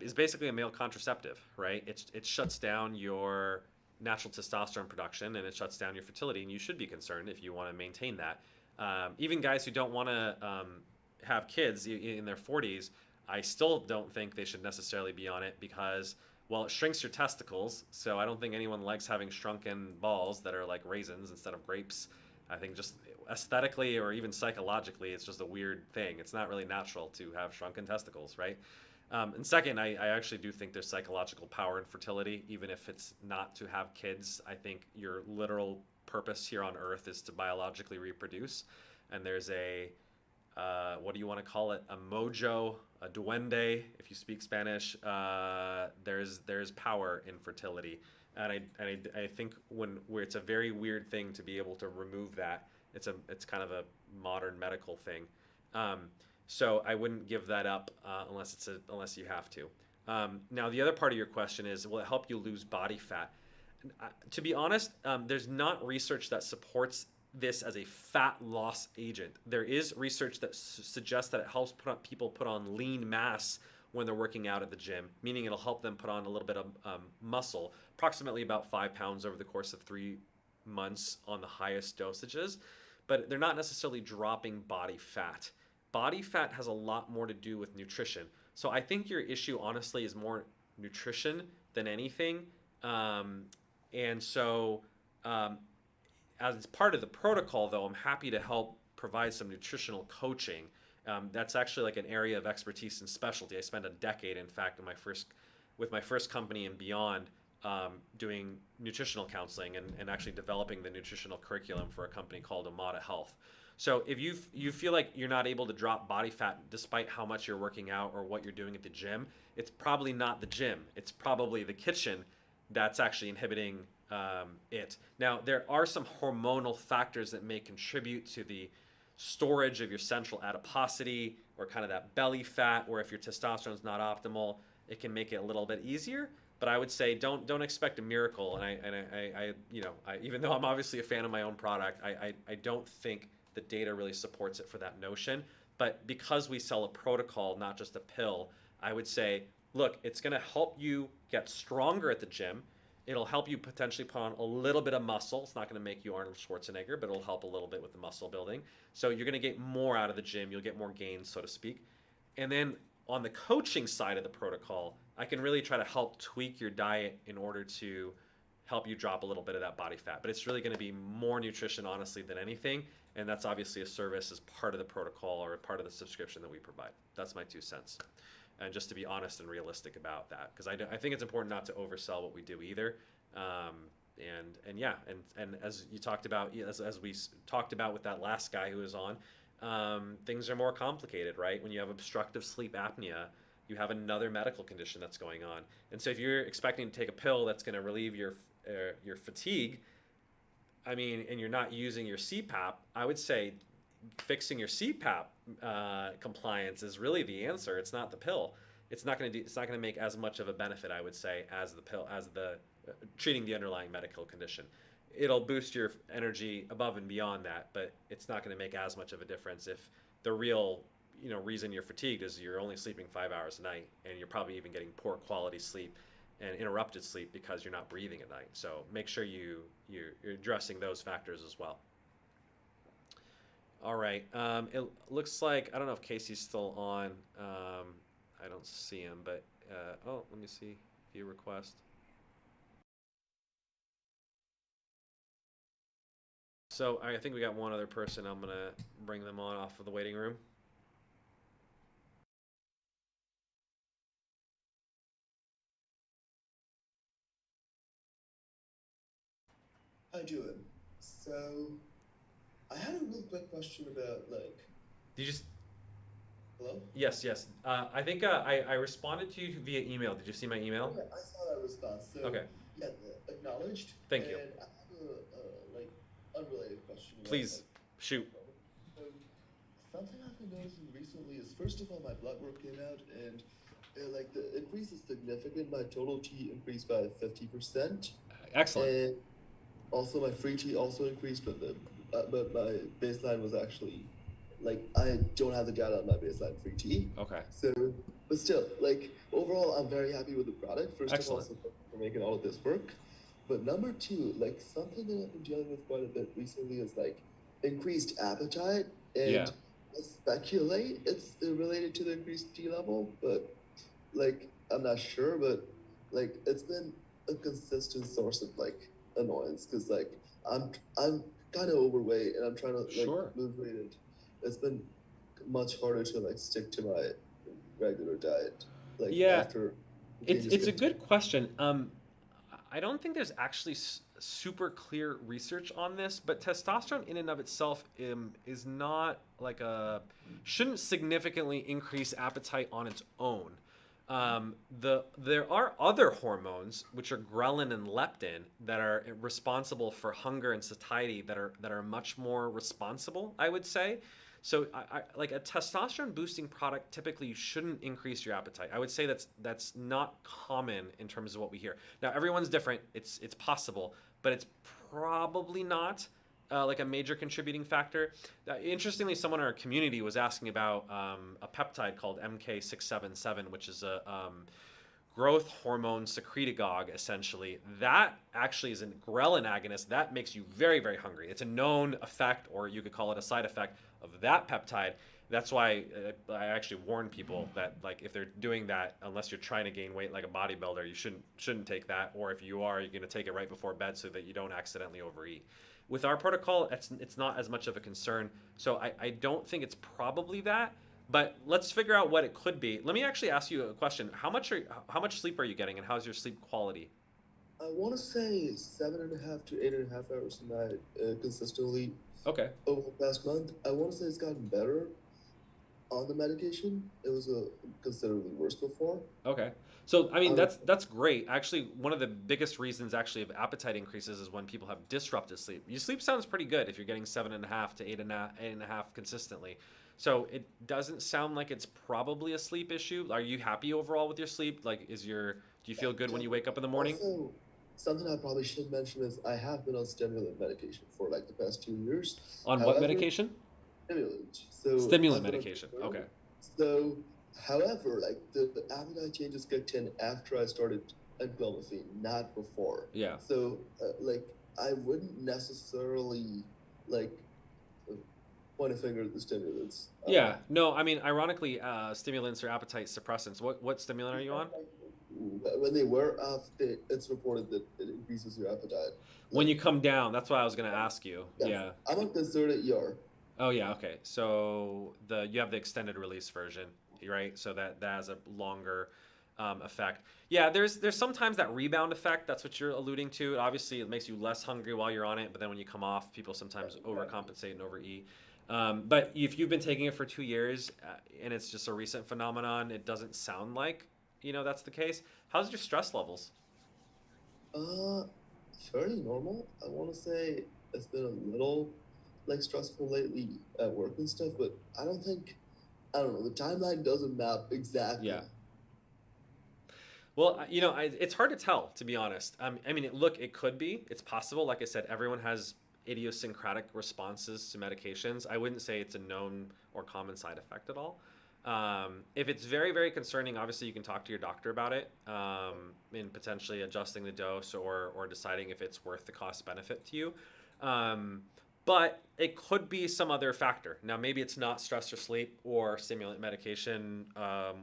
is basically a male contraceptive, right? It shuts down your natural testosterone production, and it shuts down your fertility, and you should be concerned if you want to maintain that. Even guys who don't want to have kids in their 40s, I still don't think they should necessarily be on it because, well, it shrinks your testicles, so I don't think anyone likes having shrunken balls that are like raisins instead of grapes. I think just aesthetically or even psychologically, it's just a weird thing. It's not really natural to have shrunken testicles, right? And second, I actually do think there's psychological power in fertility, even if it's not to have kids. I think your literal purpose here on Earth is to biologically reproduce. And there's a, what do you want to call it? A mojo, a duende, if you speak Spanish. There's power in fertility. And I think where it's a very weird thing to be able to remove that. It's kind of a modern medical thing. So I wouldn't give that up unless you have to. Now the other part of your question is, will it help you lose body fat? To be honest, there's not research that supports this as a fat loss agent. There is research that suggests that it helps people put on lean mass when they're working out at the gym, meaning it'll help them put on a little bit of muscle, approximately about 5 pounds over the course of 3 months on the highest dosages, but they're not necessarily dropping body fat. Body fat has a lot more to do with nutrition. So I think your issue, honestly, is more nutrition than anything. And so as part of the protocol, though, I'm happy to help provide some nutritional coaching. That's actually like an area of expertise and specialty. I spent a decade, in fact, with my first company and beyond, doing nutritional counseling and actually developing the nutritional curriculum for a company called Amada Health. So if you feel like you're not able to drop body fat despite how much you're working out or what you're doing at the gym, it's probably not the gym. It's probably the kitchen that's actually inhibiting it. Now, there are some hormonal factors that may contribute to the storage of your central adiposity or kind of that belly fat, where if your testosterone is not optimal, it can make it a little bit easier. But I would say don't expect a miracle. And I even though I'm obviously a fan of my own product, I don't think the data really supports it for that notion. But because we sell a protocol, not just a pill, I would say, look, it's going to help you get stronger at the gym. It'll help you potentially put on a little bit of muscle. It's not going to make you Arnold Schwarzenegger, but it'll help a little bit with the muscle building. So you're going to get more out of the gym. You'll get more gains, so to speak. And then on the coaching side of the protocol, I can really try to help tweak your diet in order to help you drop a little bit of that body fat. But it's really going to be more nutrition, honestly, than anything. And that's obviously a service as part of the protocol or part of the subscription that we provide. That's my 2 cents. And just to be honest and realistic about that, because I think it's important not to oversell what we do either. And as you talked about, as we talked about with that last guy who was on, things are more complicated, right? When you have obstructive sleep apnea, you have another medical condition that's going on. And so if you're expecting to take a pill that's going to relieve your fatigue, and you're not using your CPAP, I would say fixing your CPAP compliance is really the answer. It's not the pill. It's not going to make as much of a benefit, I would say, as the pill, as the treating the underlying medical condition. It'll boost your energy above and beyond that, but it's not going to make as much of a difference if the real, reason you're fatigued is you're only sleeping 5 hours a night, and you're probably even getting poor quality sleep and interrupted sleep because you're not breathing at night. So make sure you're addressing those factors as well. All right. It looks like, I don't know if Casey's still on. I don't see him, but let me see. View request. So I think we got one other person. I'm gonna bring them on off of the waiting room. Hi, Julian. So, I had a real quick question about, like, Did you just? hello? Yes, yes. I think I responded to you via email. Did you see my email? Yeah, I saw that response. So, Okay. yeah, acknowledged. Thank you. And I have like, unrelated question about, Please like, shoot. so, something I've been noticing recently is, first of all, my blood work came out, and, like, the increase is significant. My total T increased by 50%. Excellent. And also, my free T also increased, but my baseline was actually, like, I don't have the data on my baseline free T. Okay. So, but still, like, overall, I'm very happy with the product. First Excellent. of all, so for making all of this work. But number two, like, something that I've been dealing with quite a bit recently is, like, increased appetite. And Yeah. I speculate it's related to the increased T level, but, like, I'm not sure. But, like, it's been a consistent source of, like, annoyance, because, like, I'm kind of overweight and I'm trying to, like, Sure. lose weight, and it's been much harder to, like, stick to my regular diet, like, Yeah. after It's a good question. I don't think there's actually super clear research on this, but testosterone in and of itself is not like shouldn't significantly increase appetite on its own. There are other hormones, which are ghrelin and leptin, that are responsible for hunger and satiety, that are much more responsible, I would say. So like a testosterone boosting product typically shouldn't increase your appetite. I would say that's not common in terms of what we hear. Now everyone's different. It's possible, but it's probably not like a major contributing factor. Interestingly, someone in our community was asking about a peptide called MK677, which is a growth hormone secretagogue, essentially. That actually is a ghrelin agonist that makes you very, very hungry. It's a known effect, or you could call it a side effect, of that peptide. That's why I actually warn people that, like, if they're doing that, unless you're trying to gain weight like a bodybuilder, you shouldn't take that. Or if you are, you're going to take it right before bed so that you don't accidentally overeat. With our protocol, it's not as much of a concern. So I don't think it's probably that. But let's figure out what it could be. Let me actually ask you a question. How much sleep are you getting, and how's your sleep quality? I want to say 7.5 to 8.5 hours a night, consistently Okay. over the past month. I want to say it's gotten better on the medication. It was considerably worse before. Okay. So I mean Um, that's great. Actually, one of the biggest reasons actually of appetite increases is when people have disrupted sleep. Your sleep sounds pretty good if you're getting 7.5 to 8.5 consistently. So it doesn't sound like it's probably a sleep issue. Are you happy overall with your sleep? Like, do you feel good when you wake up in the morning? Also, something I probably should mention is I have been on stimulant medication for, like, the past 2 years. On what medication? Stimulant. So Stimulant I've been on medication. Testosterone. Okay. So, however, like, the appetite changes kicked in after I started enclomiphene, not before. Yeah. So, like, I wouldn't necessarily, like, point a finger at the stimulants. Yeah. No, I mean, ironically, stimulants are appetite suppressants. What stimulant are you on? When they wear off, it's reported that it increases your appetite. When Like, you come down, that's what I was going to ask you. yes, Yeah. I'm on concerted ER. Oh yeah, okay. So you have the extended release version, right? So that has a longer effect. Yeah, there's sometimes that rebound effect. That's what you're alluding to. Obviously, it makes you less hungry while you're on it, but then when you come off, people sometimes overcompensate and overeat. But if you've been taking it for 2 years and it's just a recent phenomenon, it doesn't sound like that's the case. How's your stress levels? Uh, Fairly normal. I want to say it's been a little, like, stressful lately at work and stuff, but I don't know. The timeline doesn't map exactly. Yeah. Well, it's hard to tell, to be honest. I mean, it could be. It's possible. Like I said, everyone has idiosyncratic responses to medications. I wouldn't say it's a known or common side effect at all. If it's very, very concerning, obviously you can talk to your doctor about it, in potentially adjusting the dose or deciding if it's worth the cost benefit to you. But it could be some other factor. Now, maybe it's not stress or sleep or stimulant medication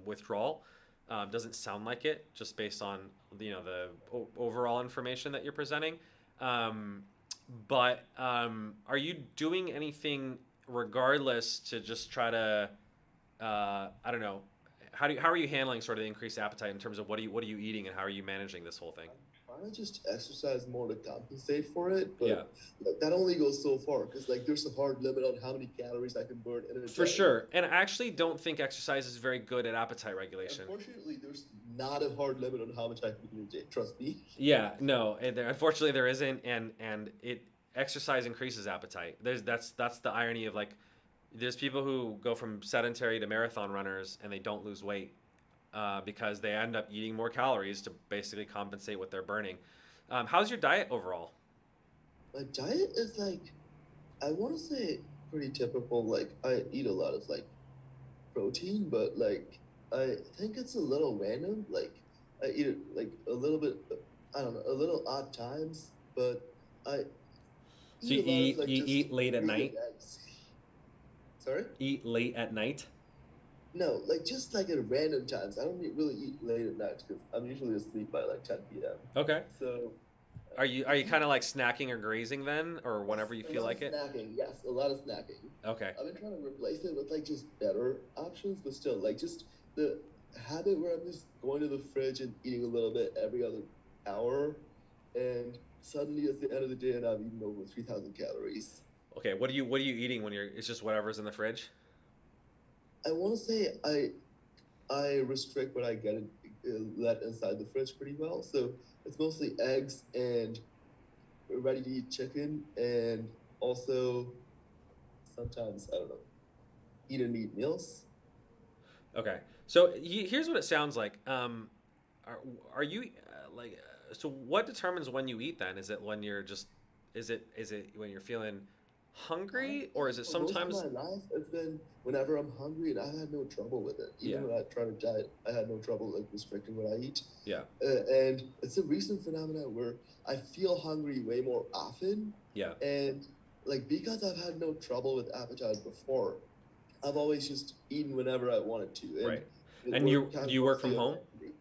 withdrawal. Doesn't sound like it, just based on the overall information that you're presenting. But are you doing anything regardless to just try to I don't know, how are you handling sort of the increased appetite in terms of what are you eating and how are you managing this whole thing? I'm trying to just exercise more to compensate for it, but Yeah. like, that only goes so far because like there's a hard limit on how many calories I can burn in a For day. sure. And I actually don't think exercise is very good at appetite regulation. Unfortunately, there's not a hard limit on how much I can do in a day. Trust me. Yeah, no, unfortunately there isn't, and exercise increases appetite. That's the irony of, like, there's people who go from sedentary to marathon runners and they don't lose weight because they end up eating more calories to basically compensate what they're burning. How's your diet overall? My diet is like, I want to say pretty typical. Like I eat a lot of like protein, but like I think it's a little random. Like I eat it like a little bit, I don't know, a little odd times, but I So you eat a lot eat of like you just eat late at meat and night? eggs. Sorry? Eat late at night? No, like just like at random times. I don't really eat late at night because I'm usually asleep by like 10 p.m. Okay. So Are you kind of like snacking or grazing then, or whenever you a feel lot like of it? snacking, yes, a lot of snacking. Okay. I've been trying to replace it with like just better options, but still, like just the habit where I'm just going to the fridge and eating a little bit every other hour, and suddenly it's the end of the day and I've eaten over 3,000 calories. Okay. What are you eating when it's just whatever's in the fridge? I want to say I restrict what I get let inside the fridge pretty well, so it's mostly eggs and ready to eat chicken, and also sometimes I don't know, eat and eat meals. Okay. So here's what it sounds like. Are you like so? What determines when you eat then? Is it when you're just is it when you're feeling hungry, or is it For most of sometimes? my life, it's been whenever I'm hungry, and I had no trouble with it. Yeah. Even when I try to diet, I had no trouble like restricting what I eat. Yeah. And it's a recent phenomenon where I feel hungry way more often, Yeah. and like because I've had no trouble with appetite before, I've always just eaten whenever I wanted to. And Right. it And worked kind do of you work from mostly home? on me.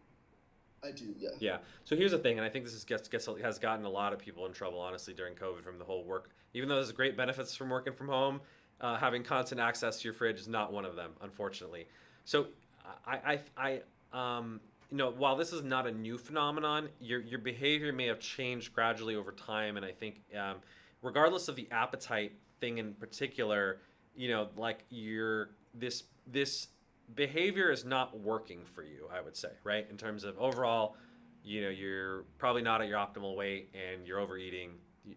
I do, yeah. Yeah. So here's the thing, and I think this has gotten a lot of people in trouble, honestly, during COVID from the whole work. Even though there's great benefits from working from home, having constant access to your fridge is not one of them, unfortunately. So while this is not a new phenomenon, your behavior may have changed gradually over time, and I think, regardless of the appetite thing in particular, like this behavior is not working for you, I would say, right? In terms of overall, you're probably not at your optimal weight and you're overeating,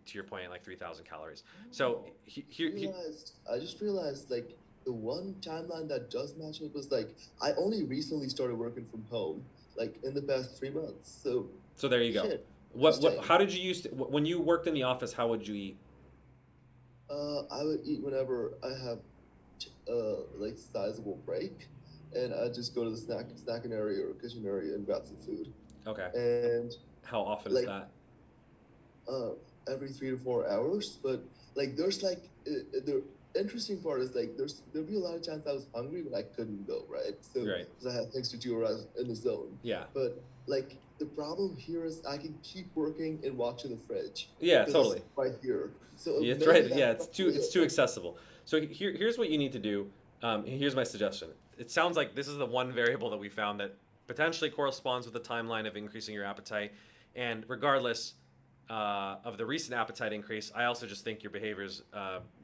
to your point, like 3,000 calories. So I just realized like the one timeline that does match up was like I only recently started working from home, like in the past 3 months. so there you go. Shit. How did you used to, when you worked in the office, how would you eat? I would eat whenever I have like sizable break, and I just go to the snacking area or kitchen area and grab some food. Okay. And How often like is that? every 3 to 4 hours, but like there's like the interesting part is like there'll be a lot of times I was hungry but I couldn't go, right? So Right. because I had things to do or I was in the zone. Yeah. But like the problem here is I can keep working and walk to the fridge. Yeah, 'cause totally. it's right here. So Yeah, it's maybe right. that's Yeah, it's probably too it. accessible. So here's what you need to do. Here's my suggestion. It sounds like this is the one variable that we found that potentially corresponds with the timeline of increasing your appetite. And regardless of the recent appetite increase, I also just think your behaviors,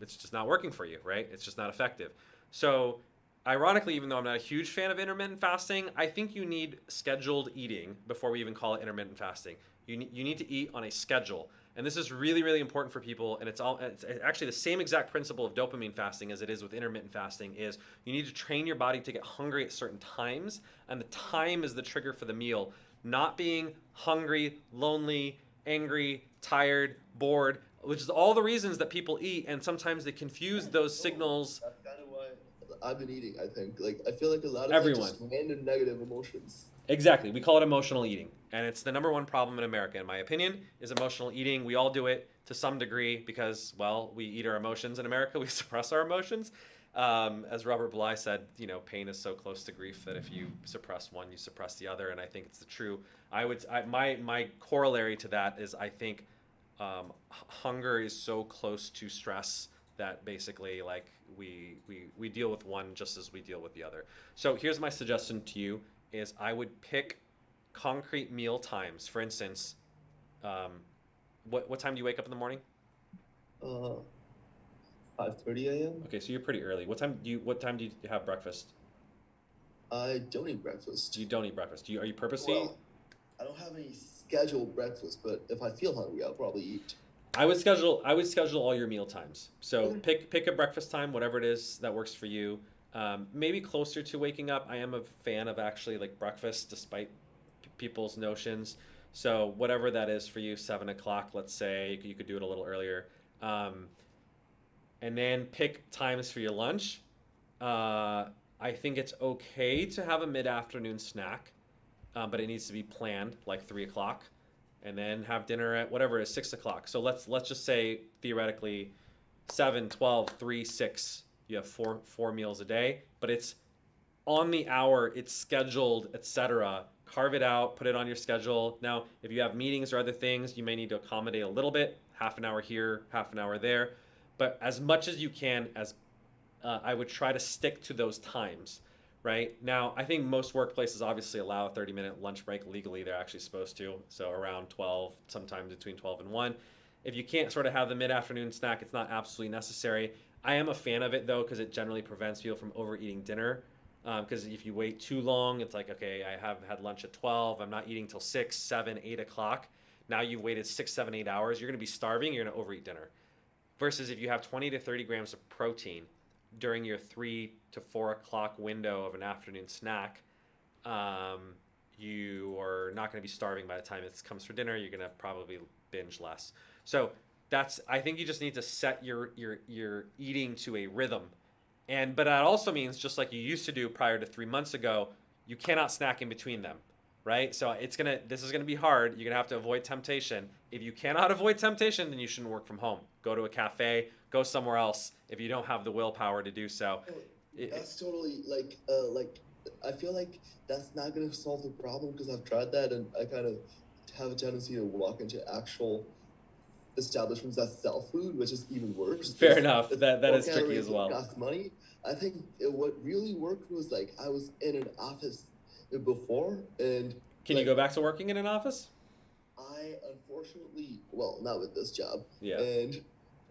it's just not working for you, right? It's just not effective. So ironically, even though I'm not a huge fan of intermittent fasting, I think you need scheduled eating before we even call it intermittent fasting. You need to eat on a schedule. And this is really, really important for people. And it's actually the same exact principle of dopamine fasting as it is with intermittent fasting is you need to train your body to get hungry at certain times. And the time is the trigger for the meal. Not being hungry, lonely, angry, tired, bored. which is all the reasons that people eat, and sometimes they confuse those signals. That's kind of why I've been eating. I think like I feel like a lot of Everyone. just random negative emotions. Exactly. We call it emotional eating. And it's the number one problem in America, in my opinion, is emotional eating. We all do it to some degree because, well, we eat our emotions in America. We suppress our emotions. As Robert Bly said, pain is so close to grief that if you suppress one, you suppress the other. And I think it's the true. My corollary to that is I think hunger is so close to stress that basically like we deal with one just as we deal with the other. So here's my suggestion to you is I would pick concrete meal times. For instance, what time do you wake up in the morning? 5:30 a.m. Okay, so you're pretty early. What time do you have breakfast? I don't eat breakfast. You don't eat breakfast. Are you purposely? Well, I don't have any scheduled breakfast, but if I feel hungry, I'll probably eat. I would schedule all your meal times. So Okay. pick a breakfast time, whatever it is that works for you. Maybe closer to waking up. I am a fan of actually like breakfast, despite people's notions. So whatever that is for you, 7 o'clock, let's say, you could do it a little earlier. And then pick times for your lunch. I think it's okay to have a mid-afternoon snack, but it needs to be planned, like 3 o'clock, and then have dinner at whatever it is, 6 o'clock. So let's just say theoretically 7, 12, 3, 6. You have four meals a day, but it's on the hour, it's scheduled, etc. Carve it out, put it on your schedule. Now, if you have meetings or other things, you may need to accommodate a little bit, half an hour here, half an hour there. But as much as you can, I would try to stick to those times, right? Now, I think most workplaces obviously allow a 30-minute lunch break legally. They're actually supposed to, so around 12, sometimes between 12 and 1. If you can't sort of have the mid-afternoon snack, it's not absolutely necessary. I am a fan of it, though, because it generally prevents people from overeating dinner. Because if you wait too long, it's like, okay, I have had lunch at 12. I'm not eating till 6, 7, 8 o'clock. Now you've waited 6, 7, 8 hours. You're going to be starving. You're going to overeat dinner. Versus if you have 20 to 30 grams of protein during your 3 to 4 o'clock window of an afternoon snack, you are not going to be starving by the time it comes for dinner. You're going to probably binge less. So I think you just need to set your eating to a rhythm. But that also means, just like you used to do prior to 3 months ago, you cannot snack in between them, right? So this is gonna be hard. You're gonna have to avoid temptation. If you cannot avoid temptation, then you shouldn't work from home. Go to a cafe, go somewhere else if you don't have the willpower to do so. That's totally like I feel like that's not gonna solve the problem because I've tried that and I kind of have a tendency to walk into actual establishments that sell food, which is even worse. Fair enough. That more is tricky calories as and well. costs money. I think what really worked was like I was in an office before, and Can you like, go back to working in an office? I unfortunately, well, not with this job. Yeah. And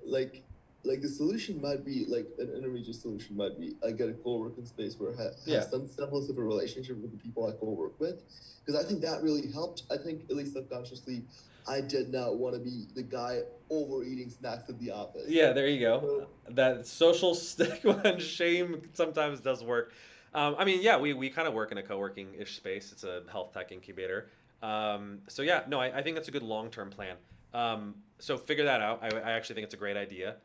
like the solution might be like an intermediate solution might be I get a co-working space where I have Yeah. some semblance of a relationship with the people I co-work with, because I think that really helped. I think at least subconsciously, I did not want to be the guy overeating snacks at the office. Yeah, there you go. So, That social stigma and shame sometimes does work. Yeah, we kind of work in a co-working-ish space. It's a health tech incubator. So yeah, no, I think that's a good long-term plan. So figure that out. I actually think it's a great idea.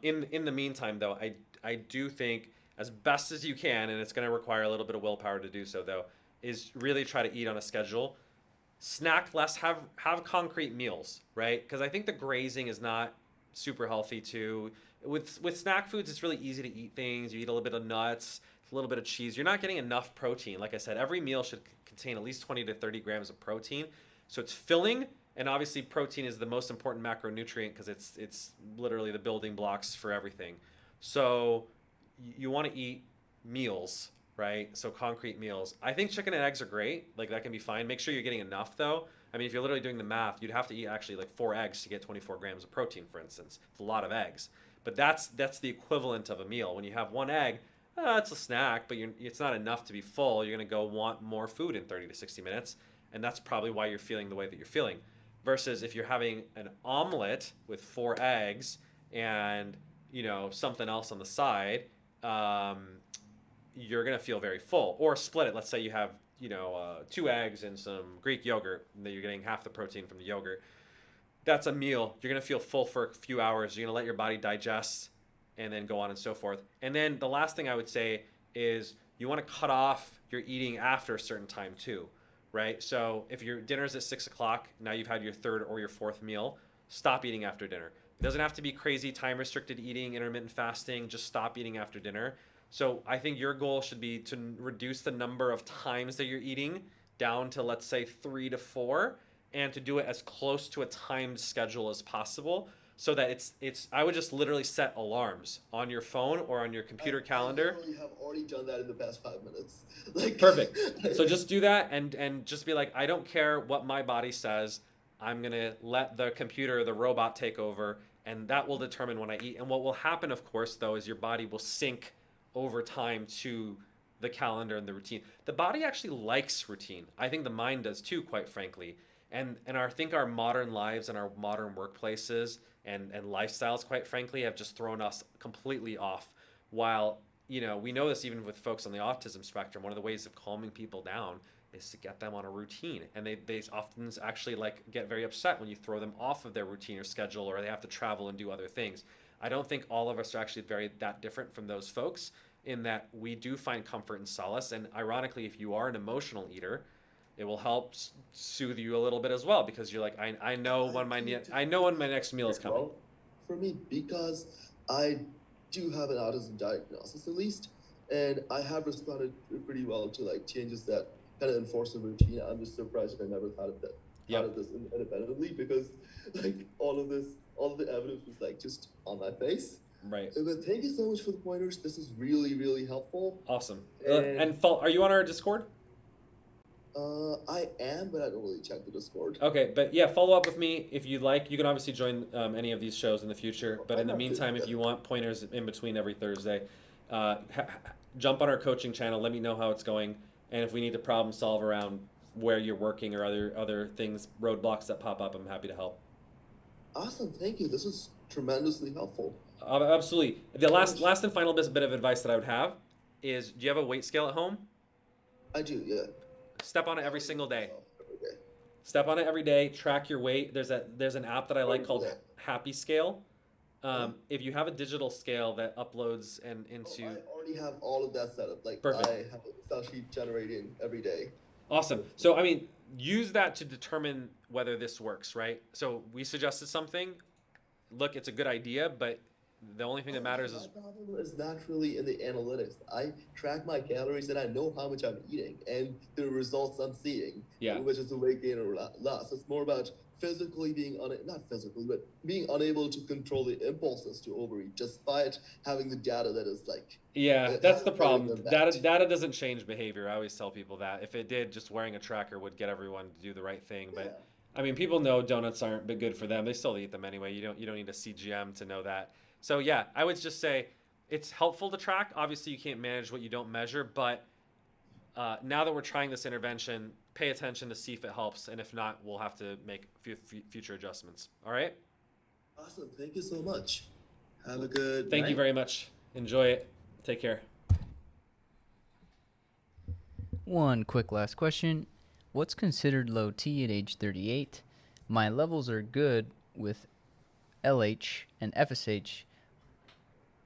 In the meantime, though, I do think as best as you can, and it's going to require a little bit of willpower to do so, though, is really try to eat on a schedule. Snack less, have concrete meals, right? Because I think the grazing is not super healthy too. With snack foods, it's really easy to eat things. You eat a little bit of nuts, a little bit of cheese. You're not getting enough protein. Like I said, every meal should contain at least 20 to 30 grams of protein. So it's filling, and obviously protein is the most important macronutrient because it's literally the building blocks for everything. So you want to eat meals, right? So concrete meals. I think chicken and eggs are great. Like that can be fine. Make sure you're getting enough though. I mean, if you're literally doing the math, you'd have to eat actually like 4 eggs to get 24 grams of protein, for instance. It's a lot of eggs. But that's the equivalent of a meal. When you have 1 egg, it's a snack, but it's not enough to be full. You're going to go want more food in 30 to 60 minutes. And that's probably why you're feeling the way that you're feeling. Versus if you're having an omelet with 4 eggs and, something else on the side, you're going to feel very full. Or split it. Let's say you have, 2 eggs and some Greek yogurt, and then you're getting half the protein from the yogurt. that's a meal. You're going to feel full for a few hours. You're going to let your body digest and then go on and so forth. And then the last thing I would say is you want to cut off your eating after a certain time too, right? So if your dinner's at 6 o'clock, now you've had your third or your fourth meal, stop eating after dinner. It doesn't have to be crazy time restricted eating, intermittent fasting, just stop eating after dinner. So I think your goal should be to reduce the number of times that you're eating down to, let's say, 3 to 4, and to do it as close to a timed schedule as possible, so that it's I would just literally set alarms on your phone or on your computer calendar. I literally have already done that in the past 5 minutes. Like Perfect. So just do that, and just be like, I don't care what my body says. I'm going to let the computer, the robot, take over, and that will determine when I eat. And what will happen, of course, though, is your body will sync over time to the calendar and the routine. The body actually likes routine. I think the mind does too, quite frankly. And I think our modern lives and our modern workplaces and lifestyles, quite frankly, have just thrown us completely off. While, we know this even with folks on the autism spectrum, one of the ways of calming people down is to get them on a routine. And they often actually get very upset when you throw them off of their routine or schedule, or they have to travel and do other things. I don't think all of us are actually that different from those folks, in that we do find comfort and solace. And ironically, if you are an emotional eater, it will help soothe you a little bit as well, because you're like, I know when my next meal is coming. Well, for me, because I do have an autism diagnosis at least, and I have responded pretty well to like changes that kind of enforce a routine. I'm just surprised I never thought of this independently, because like all of the evidence was like just on my face. Right. But thank you so much for the pointers. This is really, really helpful. Awesome. And are you on our Discord? I am, but I don't really check the Discord. Okay, but yeah, follow up with me if you'd like. You can obviously join any of these shows in the future. But in the meantime, if you want pointers in between every Thursday, jump on our coaching channel. Let me know how it's going, and if we need to problem solve around where you're working or other things, roadblocks that pop up, I'm happy to help. Awesome, thank you. This is tremendously helpful. Absolutely. The last and final bit of advice that I would have is: do you have a weight scale at home? I do, yeah. Step on it every single day. Okay. Step on it every day. Track your weight. There's an app that I like called Happy Scale. If you have a digital scale that uploads into. I already have all of that set up. Like, perfect. I have a Excel sheet generating every day. Awesome. So I mean, use that to determine whether this works, right? So we suggested something. Look, it's a good idea, but the only thing that matters is. My problem is not really in the analytics. I track my calories and I know how much I'm eating and the results I'm seeing. Yeah. Which is the weight gain or loss. It's more about physically not physically, but being unable to control the impulses to overeat, despite having the data that is like. Yeah, that's the problem. Data doesn't change behavior. I always tell people that. If it did, just wearing a tracker would get everyone to do the right thing. But yeah. I mean, people know donuts aren't good for them. They still eat them anyway. You don't need a CGM to know that. So yeah, I would just say it's helpful to track. Obviously, you can't manage what you don't measure, but now that we're trying this intervention, pay attention to see if it helps, and if not, we'll have to make future adjustments. All right? Awesome. Thank you so much. Have a good night. Thank you very much. Enjoy it. Take care. One quick last question. What's considered low T at age 38? My levels are good with LH and FSH,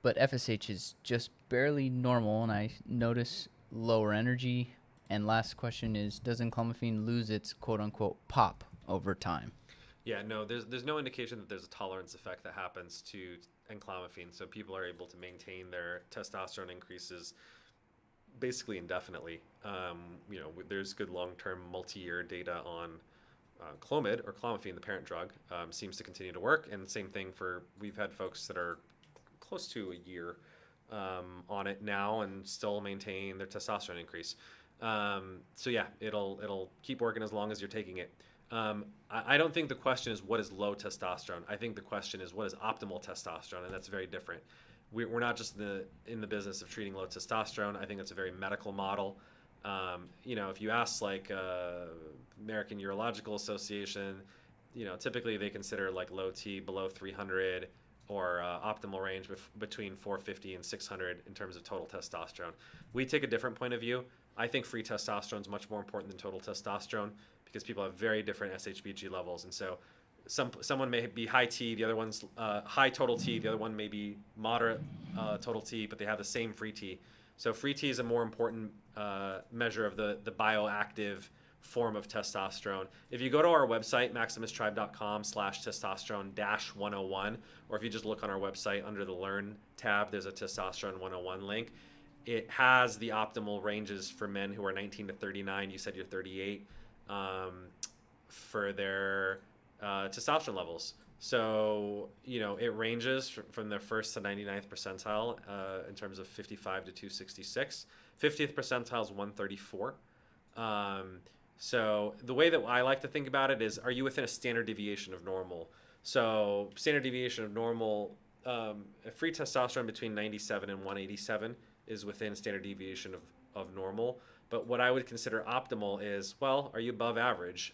but FSH is just barely normal, and I notice lower energy. And last question is, does enclomiphene lose its quote-unquote pop over time? Yeah, no, there's no indication that there's a tolerance effect that happens to enclomiphene, so people are able to maintain their testosterone increases basically indefinitely. There's good long-term multi-year data on Clomid, or clomiphene, the parent drug, seems to continue to work. And same thing we've had folks that are close to a year on it now and still maintain their testosterone increase. So yeah, it'll keep working as long as you're taking it. I don't think the question is what is low testosterone. I think the question is what is optimal testosterone, and that's very different. We're not just in the business of treating low testosterone. I think that's a very medical model. If you ask like American Urological Association, typically they consider like low T below 300 or optimal range between 450 and 600 in terms of total testosterone. We take a different point of view. I think free testosterone is much more important than total testosterone because people have very different SHBG levels. And so someone may be high T, the other one's high total T, the other one may be moderate total T, but they have the same free T. So free T is a more important measure of the bioactive form of testosterone. If you go to our website, maximustribe.com/testosterone-101, or if you just look on our website under the Learn tab, there's a Testosterone 101 link. It has the optimal ranges for men who are 19 to 39. You said you're 38, for their testosterone levels. So, it ranges from the 1st to 99th percentile in terms of 55 to 266. 50th percentile is 134. So the way that I like to think about it is, are you within a standard deviation of normal? So standard deviation of normal, free testosterone between 97 and 187 is within standard deviation of normal. But what I would consider optimal is, well, are you above average?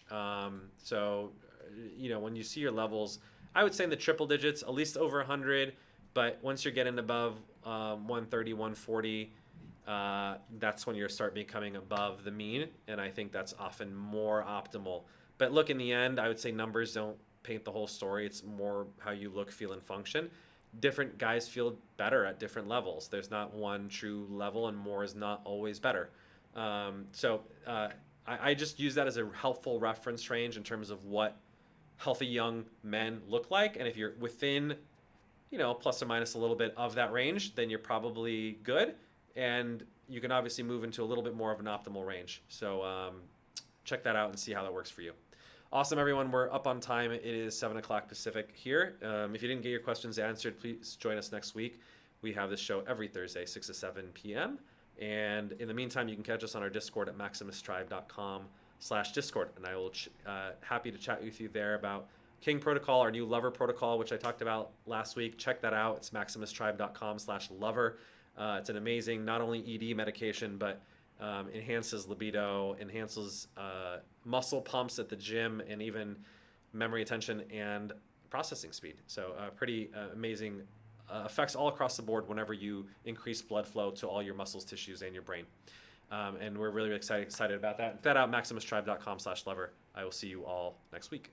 So, when you see your levels, I would say in the triple digits, at least over 100. But once you're getting above 130, 140, that's when you start becoming above the mean. And I think that's often more optimal. But look, in the end, I would say numbers don't paint the whole story. It's more how you look, feel, and function. Different guys feel better at different levels. There's not one true level, and more is not always better. So I just use that as a helpful reference range in terms of what healthy young men look like. And if you're within, plus or minus a little bit of that range, then you're probably good. And you can obviously move into a little bit more of an optimal range. So check that out and see how that works for you. Awesome, everyone. We're up on time. It is 7 o'clock Pacific here. If you didn't get your questions answered, please join us next week. We have this show every Thursday, 6 to 7 p.m. And in the meantime, you can catch us on our Discord at maximustribe.com/Discord. And I will happy to chat with you there about King Protocol, our new lover protocol, which I talked about last week. Check that out. It's maximustribe.com/lover. It's an amazing, not only ED medication, but enhances libido, enhances muscle pumps at the gym, and even memory, attention, and processing speed. So pretty amazing effects all across the board whenever you increase blood flow to all your muscles, tissues, and your brain. And we're really excited about that. Check that out, maximustribe.com/lover. I will see you all next week.